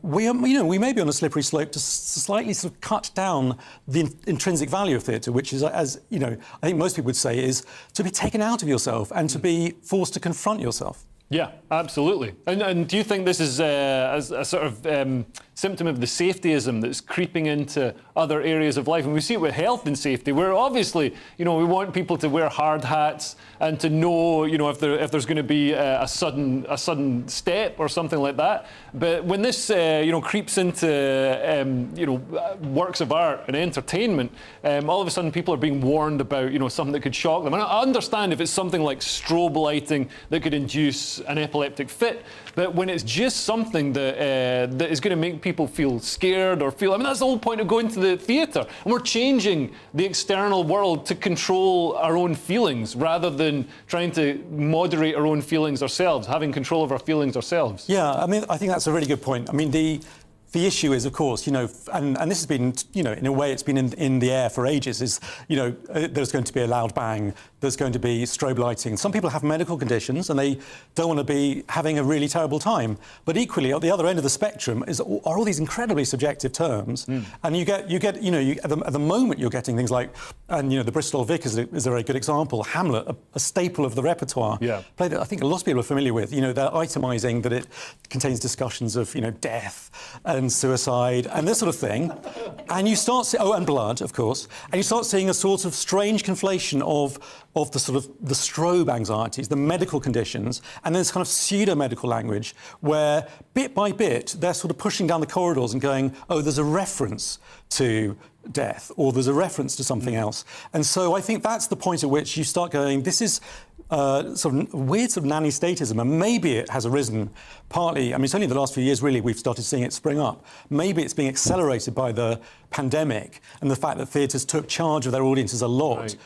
we may be on a slippery slope to slightly sort of cut down the intrinsic value of theatre, which is, as I think most people would say, is to be taken out of yourself and to be forced to confront yourself. Yeah, absolutely. And do you think this is a sort of symptom of the safetyism that's creeping into other areas of life? And we see it with health and safety, where obviously, we want people to wear hard hats and to know, if there's going to be a sudden step or something like that. But when this, creeps into, works of art and entertainment, all of a sudden people are being warned about, something that could shock them. And I understand if it's something like strobe lighting that could induce an epileptic fit, but when it's just something that is going to make people feel scared or feel... that's the whole point of going to the theatre. And we're changing the external world to control our own feelings rather than trying to moderate our own feelings ourselves, having control of our feelings ourselves. Yeah, I think that's a really good point. the issue is, of course, and this has been, in a way it's been in the air for ages, is, there's going to be a loud bang, there's going to be strobe lighting. Some people have medical conditions and they don't want to be having a really terrible time. But equally, at the other end of the spectrum are all these incredibly subjective terms. And you get, at the moment you're getting things like, and, the Bristol Vic is a very good example, Hamlet, a staple of the repertoire. Yeah. Play that I think a lot of people are familiar with. They're itemising that it contains discussions of, death and suicide and this sort of thing. And you start and blood, of course. And you start seeing a sort of strange conflation of the sort of the strobe anxieties, the medical conditions, and then this kind of pseudo-medical language where bit by bit they're sort of pushing down the corridors and going, oh, there's a reference to death or there's a reference to something else. And so I think that's the point at which you start going, this is sort of weird sort of nanny statism, and maybe it has arisen partly, it's only in the last few years really we've started seeing it spring up. Maybe it's being accelerated by the pandemic and the fact that theatres took charge of their audiences a lot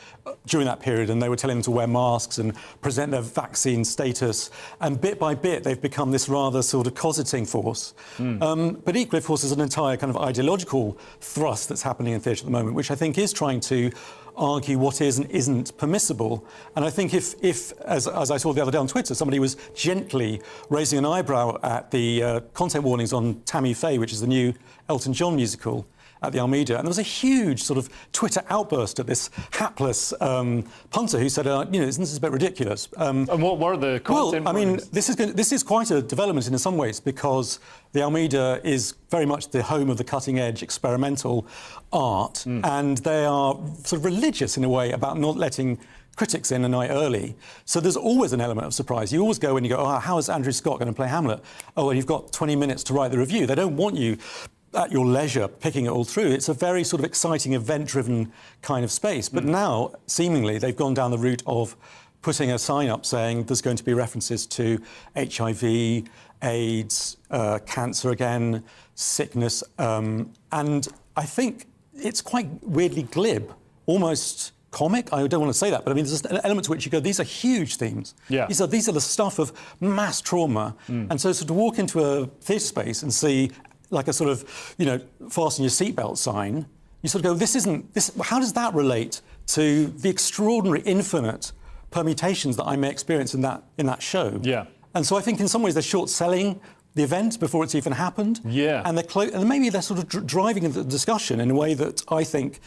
during that period, and they were telling them to wear masks and present their vaccine status, and bit by bit they've become this rather sort of cosseting force. But equally, of course, there's an entire kind of ideological thrust that's happening in theatre at the moment, which I think is trying to argue what is and isn't permissible. And I think if as I saw the other day on Twitter, somebody was gently raising an eyebrow at the content warnings on Tammy Faye, which is the new Elton John musical, at the Almeida, and there was a huge sort of Twitter outburst at this hapless punter who said, isn't this a bit ridiculous? And what were the content warnings? This is quite a development in some ways, because the Almeida is very much the home of the cutting-edge experimental art, and they are sort of religious in a way about not letting critics in a night early. So there's always an element of surprise. You always go and you go, oh, how is Andrew Scott going to play Hamlet? Oh, well, you've got 20 minutes to write the review. They don't want you at your leisure picking it all through. It's a very sort of exciting, event-driven kind of space. But now, seemingly, they've gone down the route of putting a sign up saying there's going to be references to HIV, AIDS, cancer again, sickness. And I think it's quite weirdly glib, almost comic. I don't want to say that, but there's an element to which you go, these are huge themes. Yeah. These are the stuff of mass trauma. And so to walk into a theatre space and see like a sort of, fasten your seatbelt sign, you sort of go, how does that relate to the extraordinary, infinite permutations that I may experience in that show? Yeah. And so I think in some ways they're short-selling the event before it's even happened. Yeah. And and maybe they're sort of driving the discussion in a way that I think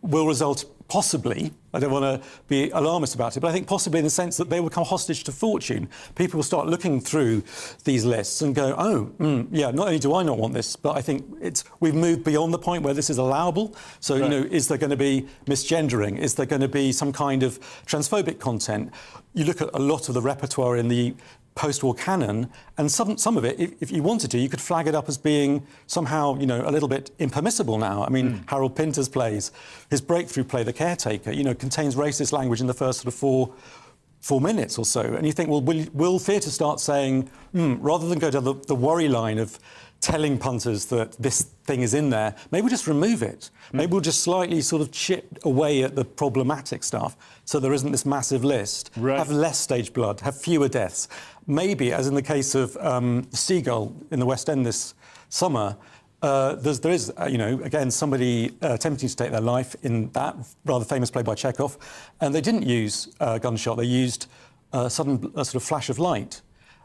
will result possibly, I don't want to be alarmist about it, but I think possibly in the sense that they will become hostage to fortune. People will start looking through these lists and go, not only do I not want this, but I think we've moved beyond the point where this is allowable. So, is there going to be misgendering? Is there going to be some kind of transphobic content? You look at a lot of the repertoire in the post-war canon, and some of it, if you wanted to, you could flag it up as being somehow, a little bit impermissible now. Harold Pinter's plays, his breakthrough play, The Caretaker, contains racist language in the first sort of four minutes or so. And you think, well, will theatre start saying, rather than go down the worry line of telling punters that this thing is in there, maybe we'll just remove it. Maybe we'll just slightly sort of chip away at the problematic stuff so there isn't this massive list. Right. Have less stage blood, have fewer deaths. Maybe, as in the case of Seagull in the West End this summer, there is, again, somebody attempting to take their life in that rather famous play by Chekhov, and they didn't use gunshot, they used a sudden sort of flash of light.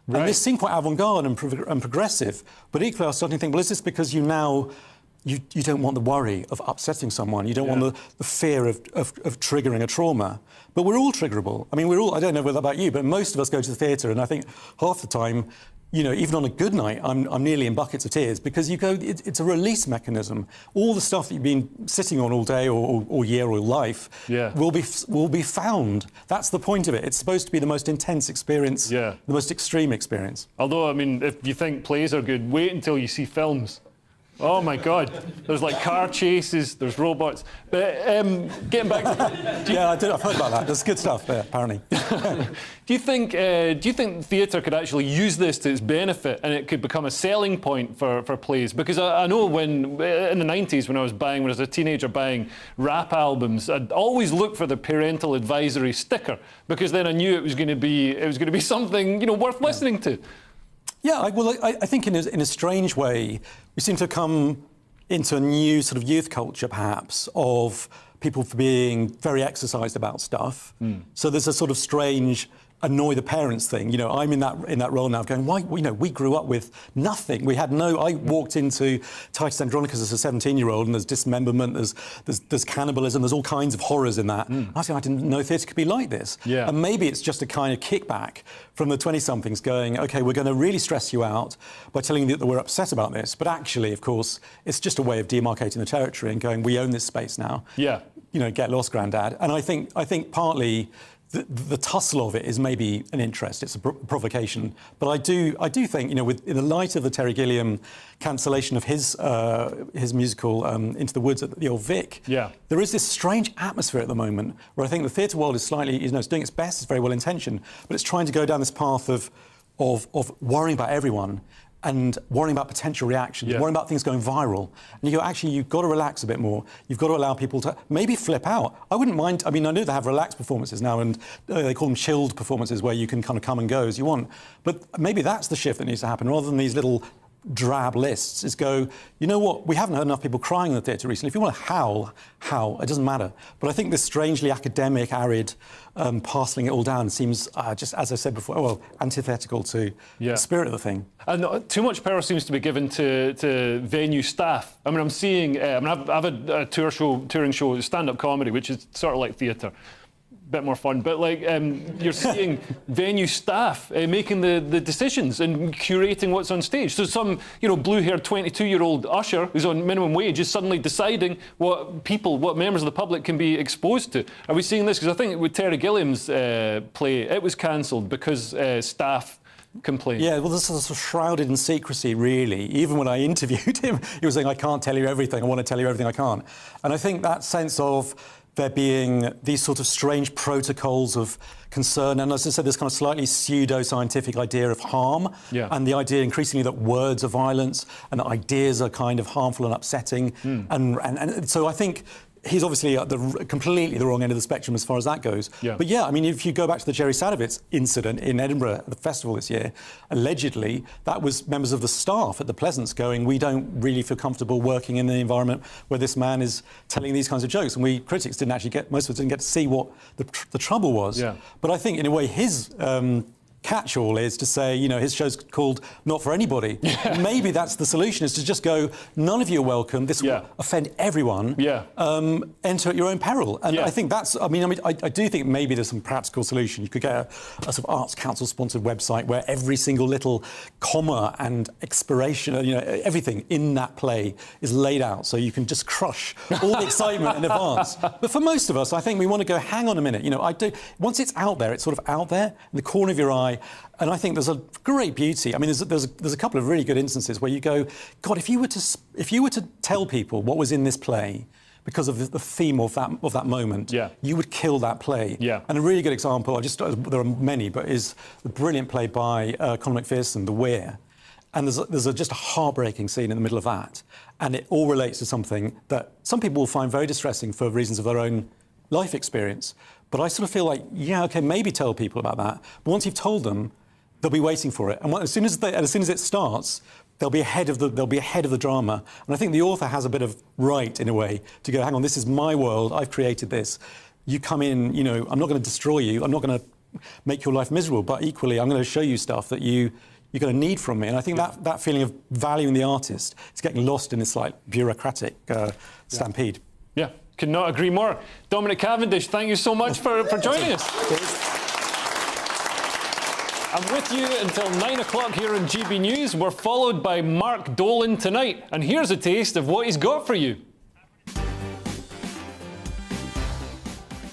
Right. And this seemed quite avant-garde and progressive, but equally I was starting to think, well, is this because you don't want the worry of upsetting someone, you don't want the fear of triggering a trauma? But we're all triggerable. I don't know whether about you, but most of us go to the theatre, and I think half the time, even on a good night, I'm nearly in buckets of tears, because you go, it's a release mechanism. All the stuff that you've been sitting on all day or year or life will be found. That's the point of it. It's supposed to be the most intense experience, the most extreme experience. Although, if you think plays are good, wait until you see films. Oh my God! There's like car chases, there's robots. But getting back to I've heard about that. There's good stuff there, apparently. Do you think theatre could actually use this to its benefit, and it could become a selling point for plays? Because I know when in the 90s, when I was a teenager buying rap albums, I'd always look for the parental advisory sticker, because then I knew it was going to be something worth listening to. Yeah, I think in a strange way, we seem to have come into a new sort of youth culture, perhaps, of people being very exercised about stuff. So there's a sort of strange annoy the parents thing. You know, I'm in that role now of going, why, you know, we grew up with nothing. We had no, I walked into Titus Andronicus as a 17-year-old and there's dismemberment, there's cannibalism, there's all kinds of horrors in that. I was saying, I didn't know theatre could be like this. Yeah. And maybe it's just a kind of kickback from the 20-somethings going, OK, we're going to really stress you out by telling you that we're upset about this. But actually, of course, it's just a way of demarcating the territory and going, we own this space now. Yeah. You know, get lost, Grandad. And I think partly the tussle of it is maybe an interest. It's a provocation. But I do think, you know, in the light of the Terry Gilliam cancellation of his musical Into the Woods at the Old Vic, there is this strange atmosphere at the moment where I think the theatre world is slightly, you know, it's doing its best, it's very well intentioned, but it's trying to go down this path of worrying about everyone and worrying about potential reactions, worrying about things going viral. And you go, actually, you've got to relax a bit more. You've got to allow people to maybe flip out. I wouldn't mind, I mean, I know they have relaxed performances now and they call them chilled performances where you can kind of come and go as you want. But maybe that's the shift that needs to happen rather than these little drab lists, is go, you know what, we haven't had enough people crying in the theatre recently. If you want to howl, it doesn't matter. But I think this strangely academic, arid, parceling it all down seems, just as I said before, well, antithetical to the spirit of the thing. And too much power seems to be given to venue staff. I mean, I'm seeing, I've had a touring show, stand-up comedy, which is sort of like theatre. Bit more fun, but like you're seeing venue staff making the decisions and curating what's on stage. So some, you know, blue-haired 22-year-old usher who's on minimum wage is suddenly deciding what members of the public can be exposed to. Are we seeing this? Because I think with Terry Gilliam's play, it was cancelled because staff complained. Yeah, well, this is shrouded in secrecy, really. Even when I interviewed him, he was saying, I can't tell you everything. I want to tell you everything I can't. And I think that sense of there being these sort of strange protocols of concern, and as I said, this kind of slightly pseudo-scientific idea of harm, and the idea increasingly that words are violence and that ideas are kind of harmful and upsetting. And so I think he's obviously at completely the wrong end of the spectrum as far as that goes. But yeah, I mean, if you go back to the Jerry Sadowitz incident in Edinburgh at the festival this year, allegedly that was members of the staff at the Pleasance going, we don't really feel comfortable working in the environment where this man is telling these kinds of jokes. And we critics didn't actually most of us didn't get to see what the trouble was. But I think in a way his catch-all is to say, you know, his show's called Not For Anybody. Maybe that's the solution, is to just go, none of you are welcome, this will offend everyone, enter at your own peril. And I think that's, I do think maybe there's some practical solution. You could get a sort of Arts Council-sponsored website where every single little comma and expiration, you know, everything in that play is laid out, so you can just crush all the excitement in advance. But for most of us, I think we want to go, hang on a minute, you know, once it's out there, it's sort of out there, in the corner of your eye. And I think there's a great beauty. I mean, there's a couple of really good instances where you go, God, if you were to tell people what was in this play because of the theme of that moment, you would kill that play. And a really good example, there are many, but is the brilliant play by Conor McPherson, The Weir. And there's just a heartbreaking scene in the middle of that. And it all relates to something that some people will find very distressing for reasons of their own life experience. But I sort of feel like, yeah, OK, maybe tell people about that. But once you've told them, they'll be waiting for it. And as soon as it starts, they'll be ahead of the drama. And I think the author has a bit of right, in a way, to go, hang on, this is my world, I've created this. You come in, you know, I'm not going to destroy you, I'm not going to make your life miserable, but equally, I'm going to show you stuff that you're going to need from me. And I think that feeling of valuing the artist is getting lost in this, like, bureaucratic stampede. Yeah. Could not agree more. Dominic Cavendish, thank you so much for joining us. I'm with you until 9 o'clock here on GB News. We're followed by Mark Dolan tonight. And here's a taste of what he's got for you.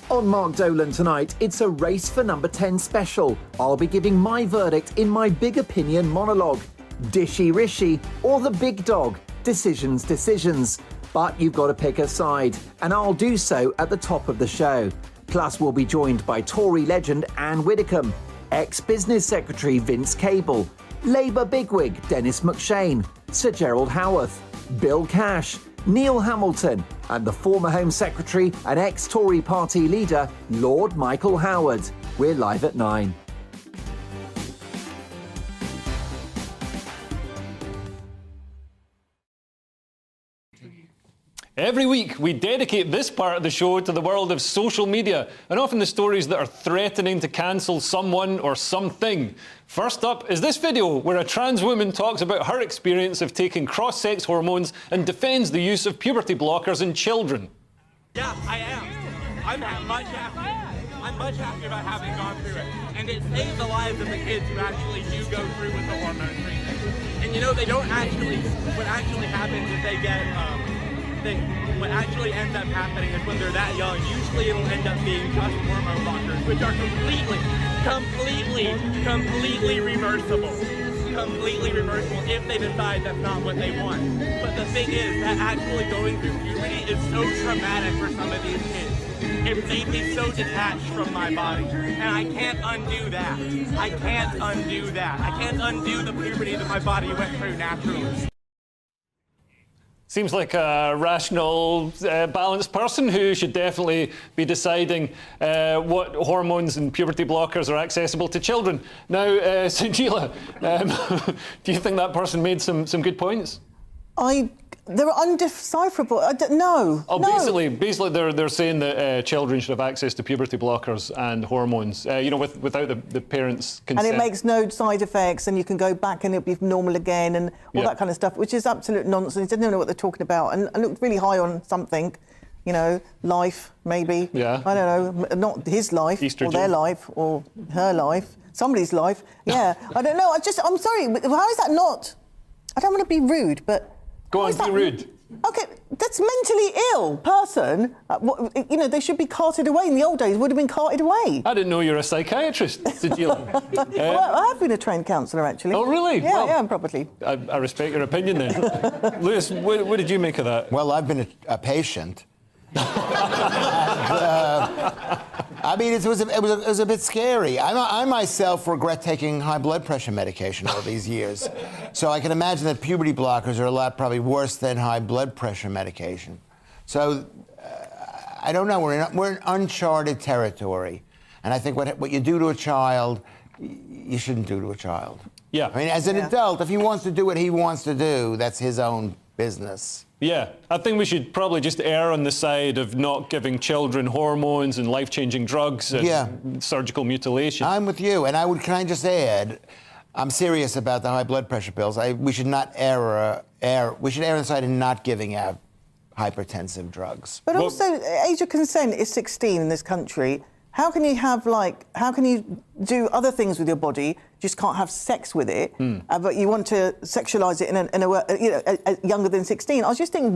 On Mark Dolan tonight, it's a Race for Number 10 special. I'll be giving my verdict in my big opinion monologue. Dishy Rishi or the big dog? Decisions. But you've got to pick a side, and I'll do so at the top of the show. Plus, we'll be joined by Tory legend Anne Widdecombe, ex-Business Secretary Vince Cable, Labour bigwig Dennis McShane, Sir Gerald Howarth, Bill Cash, Neil Hamilton, and the former Home Secretary and ex-Tory party leader Lord Michael Howard. We're live at 9. Every week, we dedicate this part of the show to the world of social media, and often the stories that are threatening to cancel someone or something. First up is this video where a trans woman talks about her experience of taking cross-sex hormones and defends the use of puberty blockers in children. Yeah, I am. I'm much happier about having gone through it. And it saves the lives of the kids who actually do go through with the hormone treatment. And you know, they don't actually, what actually happens is they get, what actually ends up happening is when they're that young, usually it'll end up being just hormone blockers, which are completely reversible. Completely reversible if they decide that's not what they want. But the thing is that actually going through puberty is so traumatic for some of these kids. It made me so detached from my body. And I can't undo that. I can't undo that. I can't undo the puberty that my body went through naturally. Seems like a rational, balanced person who should definitely be deciding what hormones and puberty blockers are accessible to children. Now, Sajila, do you think that person made some good points? They're undecipherable. I don't know. Oh, no. basically, they're saying that children should have access to puberty blockers and hormones, you know, without the parents' consent. And it makes no side effects, and you can go back and it'll be normal again, and all that kind of stuff, which is absolute nonsense. They don't know what they're talking about, and looked really high on something, you know, life, maybe. Yeah. I don't know, not his life, Estrogen. or their life, or her life, somebody's life. Yeah, I don't know. I'm sorry, how is that not? I don't want to be rude, but. Go on, be rude. Okay, that's mentally ill person. You know, they should be carted away. In the old days, would have been carted away. I didn't know you're a psychiatrist, Sajila. Well, I have been a trained counsellor, actually. Oh, really? Yeah, well, yeah, probably. I respect your opinion then. Lewis, what did you make of that? Well, I've been a patient. I mean, it was a bit scary. I myself regret taking high blood pressure medication all these years. So I can imagine that puberty blockers are a lot probably worse than high blood pressure medication. So I don't know. We're in uncharted territory. And I think what you do to a child, you shouldn't do to a child. Yeah. I mean, as an adult, if he wants to do what he wants to do, that's his own business. Yeah, I think we should probably just err on the side of not giving children hormones and life-changing drugs and surgical mutilation. I'm with you, and can I just add, I'm serious about the high blood pressure pills. We should not we should err on the side of not giving out hypertensive drugs. But also, age of consent is 16 in this country. How can you do other things with your body? Just can't have sex with it, but you want to sexualise it in a way, you know, younger than 16. I was just thinking,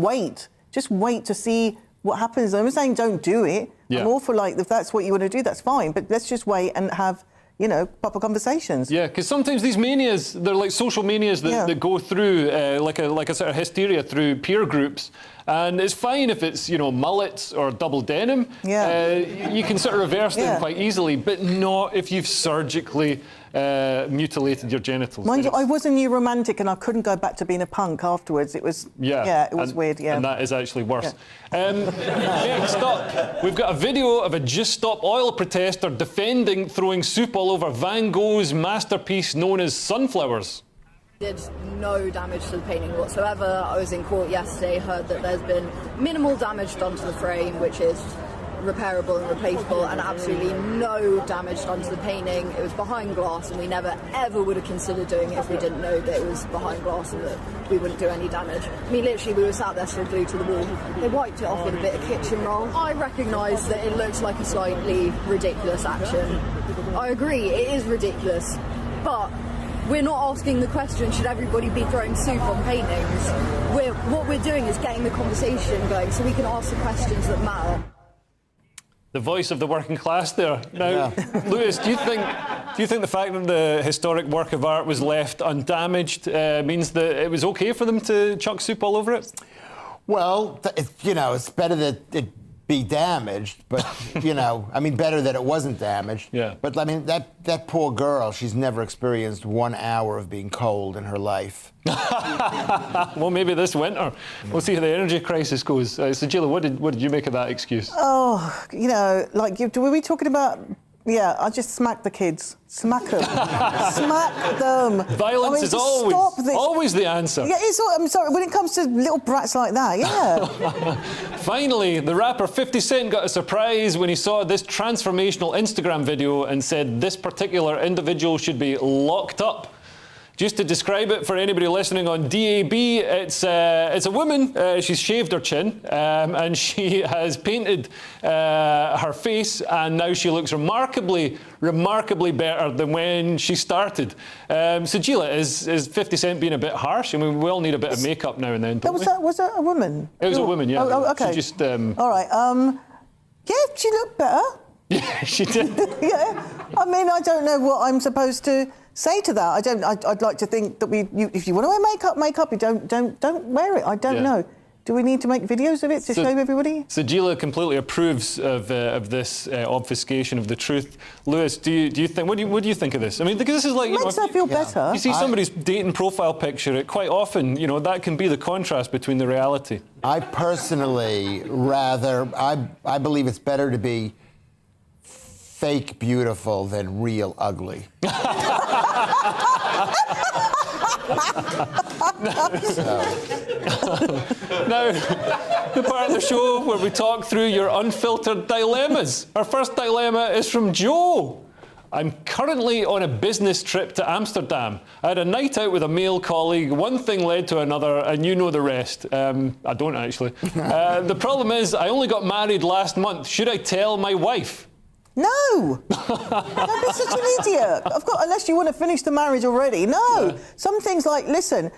just wait to see what happens. I'm not saying don't do it. Yeah. I'm all for, like, if that's what you want to do, that's fine. But let's just wait and have, you know, proper conversations. Yeah, because sometimes these manias, they're like social manias that go through like a sort of hysteria through peer groups. And it's fine if it's, you know, mullets or double denim. Yeah. You can sort of reverse them quite easily, but not if you've surgically mutilated your genitals. Mind you, I was a new romantic and I couldn't go back to being a punk afterwards. It was, it was weird, And that is actually worse. Next up, we've got a video of a Just Stop Oil protester defending throwing soup all over Van Gogh's masterpiece known as Sunflowers. Did no damage to the painting whatsoever. I was in court yesterday, heard that there's been minimal damage done to the frame, which is repairable and replaceable, and absolutely no damage done to the painting. It was behind glass, and we never ever would have considered doing it if we didn't know that it was behind glass and that we wouldn't do any damage. I mean, literally, we were sat there still glued to the wall. They wiped it off with a bit of kitchen roll. I recognise that it looks like a slightly ridiculous action. I agree, it is ridiculous, but we're not asking the question, should everybody be throwing soup on paintings? What we're doing is getting the conversation going so we can ask the questions that matter. The voice of the working class there. Now, Lewis, do you think the fact that the historic work of art was left undamaged means that it was okay for them to chuck soup all over it? Well, you know, it's better that it be damaged, but, you know, I mean, better that it wasn't damaged. Yeah. But, I mean, that poor girl, she's never experienced 1 hour of being cold in her life. Well, maybe this winter. We'll see how the energy crisis goes. Sajila, what did you make of that excuse? Oh, you know, like, were we talking about Yeah, I just smack the kids. Smack them. Smack them. Violence is always the answer. Yeah, I'm sorry, when it comes to little brats like that, yeah. Finally, the rapper 50 Cent got a surprise when he saw this transformational Instagram video and said this particular individual should be locked up. Just to describe it for anybody listening on DAB, it's a woman. She's shaved her chin and she has painted her face, and now she looks remarkably better than when she started. So, Gila, is 50 Cent being a bit harsh? I mean, we all need a bit of makeup now and then, don't we? Was that a woman? It was a woman, yeah. Oh, okay. She just, all right. Yeah, she looked better. Yeah, she did. Yeah. I mean, I don't know what I'm supposed to say to that. I'd like to think that if you want to wear makeup, you don't wear it. I don't know. Do we need to make videos of it to show everybody? So Gila completely approves of this obfuscation of the truth. Lewis, do you think? What do you think of this? I mean, because this is like makes her feel better. You see somebody's dating profile picture. It quite often, that can be the contrast between the reality. I personally I believe it's better to be fake beautiful than real ugly. Now, the part of the show where we talk through your unfiltered dilemmas. Our first dilemma is from Joe. I'm currently on a business trip to Amsterdam. I had a night out with a male colleague. One thing led to another, and you know the rest. I don't actually. The problem is, I only got married last month. Should I tell my wife? No! Don't be such an idiot. Unless you want to finish the marriage already. No! Yeah. Some things like, listen,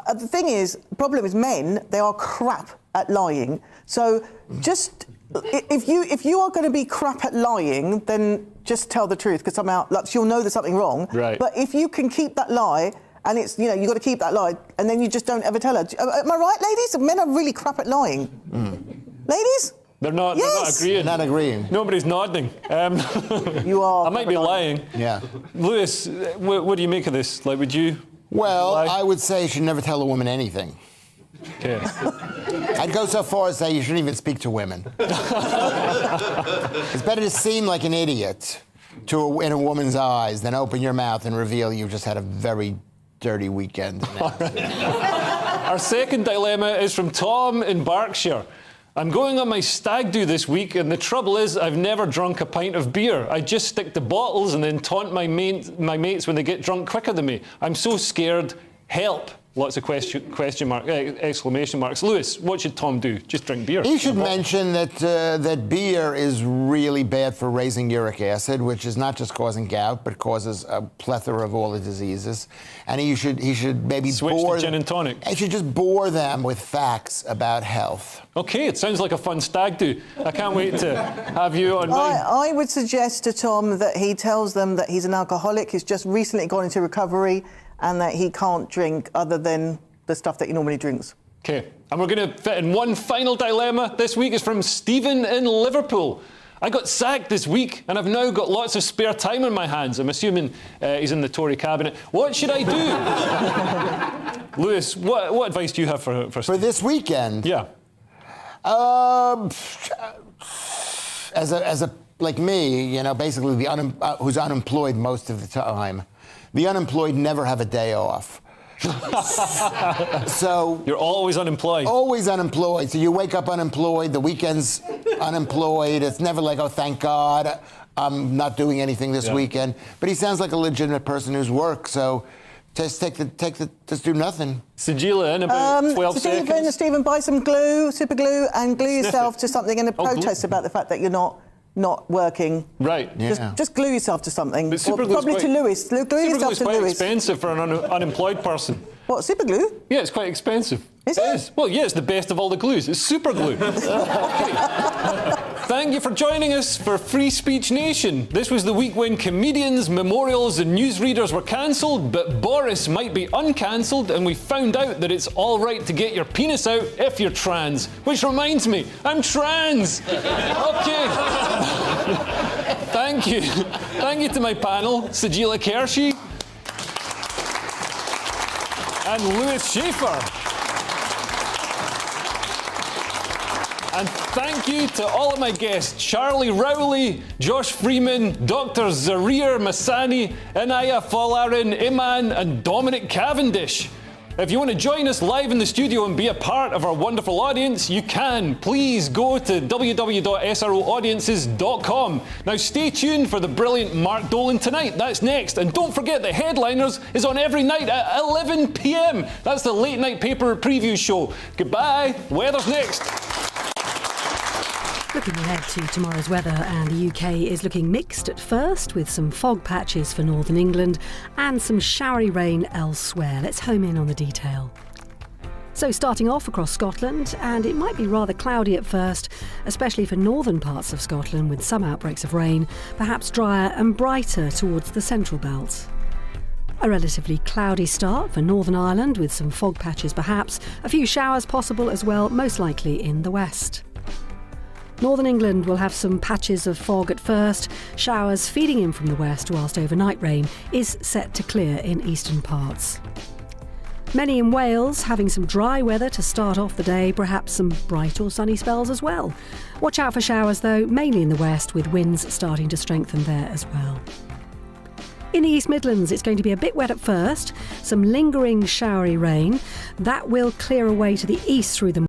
the thing is, the problem is men, they are crap at lying. So just, if you are going to be crap at lying, then just tell the truth, because somehow, you'll know there's something wrong. Right. But if you can keep that lie, and it's, you've got to keep that lie, and then you just don't ever tell her. Am I right, ladies? Men are really crap at lying. Ladies? They're not agreeing. They're not agreeing. Nobody's nodding. You are. I might be lying. Yeah. Lewis, what do you make of this? Like, would you? Well, I would say you should never tell a woman anything. Okay. I'd go so far as to say you shouldn't even speak to women. It's better to seem like an idiot in a woman's eyes than open your mouth and reveal you've just had a very dirty weekend. Our second dilemma is from Tom in Berkshire. I'm going on my stag do this week, and the trouble is I've never drunk a pint of beer. I just stick to bottles and then taunt my mates when they get drunk quicker than me. I'm so scared. Help. Lots of exclamation marks. Lewis, what should Tom do? Just drink beer. He should mention that beer is really bad for raising uric acid, which is not just causing gout, but causes a plethora of all the diseases. And he should maybe switch to gin and tonic. He should just bore them with facts about health. Okay, it sounds like a fun stag do. I can't wait to have you on mine. I would suggest to Tom that he tells them that he's an alcoholic, he's just recently gone into recovery, and that he can't drink other than the stuff that he normally drinks. Okay, and we're going to fit in one final dilemma. This week is from Stephen in Liverpool. I got sacked this week, and I've now got lots of spare time on my hands. I'm assuming he's in the Tory cabinet. What should I do? Lewis, what advice do you have for this weekend? Yeah. As a like me, basically who's unemployed most of the time. The unemployed never have a day off. So you're always unemployed. Always unemployed. So you wake up unemployed, the weekend's unemployed. It's never like, oh, thank God, I'm not doing anything this weekend. But he sounds like a legitimate person who's worked, so just just do nothing. Sigila in about 12 seconds. Stephen, buy some glue, super glue, and glue yourself to something in a protest about the fact that you're not working. Right. Yeah. Just glue yourself to something. But super probably to Lewis. Glue yourself to quite Lewis. expensive for an unemployed person. What, super glue? Yeah, it's quite expensive. Is it? Well, yeah, it's the best of all the glues. It's super glue. Okay. Thank you for joining us for Free Speech Nation. This was the week when comedians, memorials and newsreaders were cancelled, but Boris might be uncancelled, and we found out that it's all right to get your penis out if you're trans. Which reminds me, I'm trans! Okay. Thank you. Thank you to my panel, Sajila Kershi and Lewis Schaefer. And thank you to all of my guests, Charlie Rowley, Josh Freeman, Dr. Zarir Masani, Inaya Folarin, Iman and Dominic Cavendish. If you want to join us live in the studio and be a part of our wonderful audience, you can. Please go to www.sroaudiences.com. Now stay tuned for the brilliant Mark Dolan tonight. That's next. And don't forget that Headliners is on every night at 11 p.m. That's the late night paper preview show. Goodbye. Weather's next. Looking ahead to tomorrow's weather, and the UK is looking mixed at first, with some fog patches for northern England and some showery rain elsewhere. Let's home in on the detail. So starting off across Scotland, and it might be rather cloudy at first, especially for northern parts of Scotland with some outbreaks of rain, perhaps drier and brighter towards the central belt. A relatively cloudy start for Northern Ireland with some fog patches perhaps, a few showers possible as well, most likely in the west. Northern England will have some patches of fog at first, showers feeding in from the west, whilst overnight rain is set to clear in eastern parts. Many in Wales having some dry weather to start off the day, perhaps some bright or sunny spells as well. Watch out for showers though, mainly in the west, with winds starting to strengthen there as well. In the East Midlands, it's going to be a bit wet at first, some lingering showery rain. That will clear away to the east through the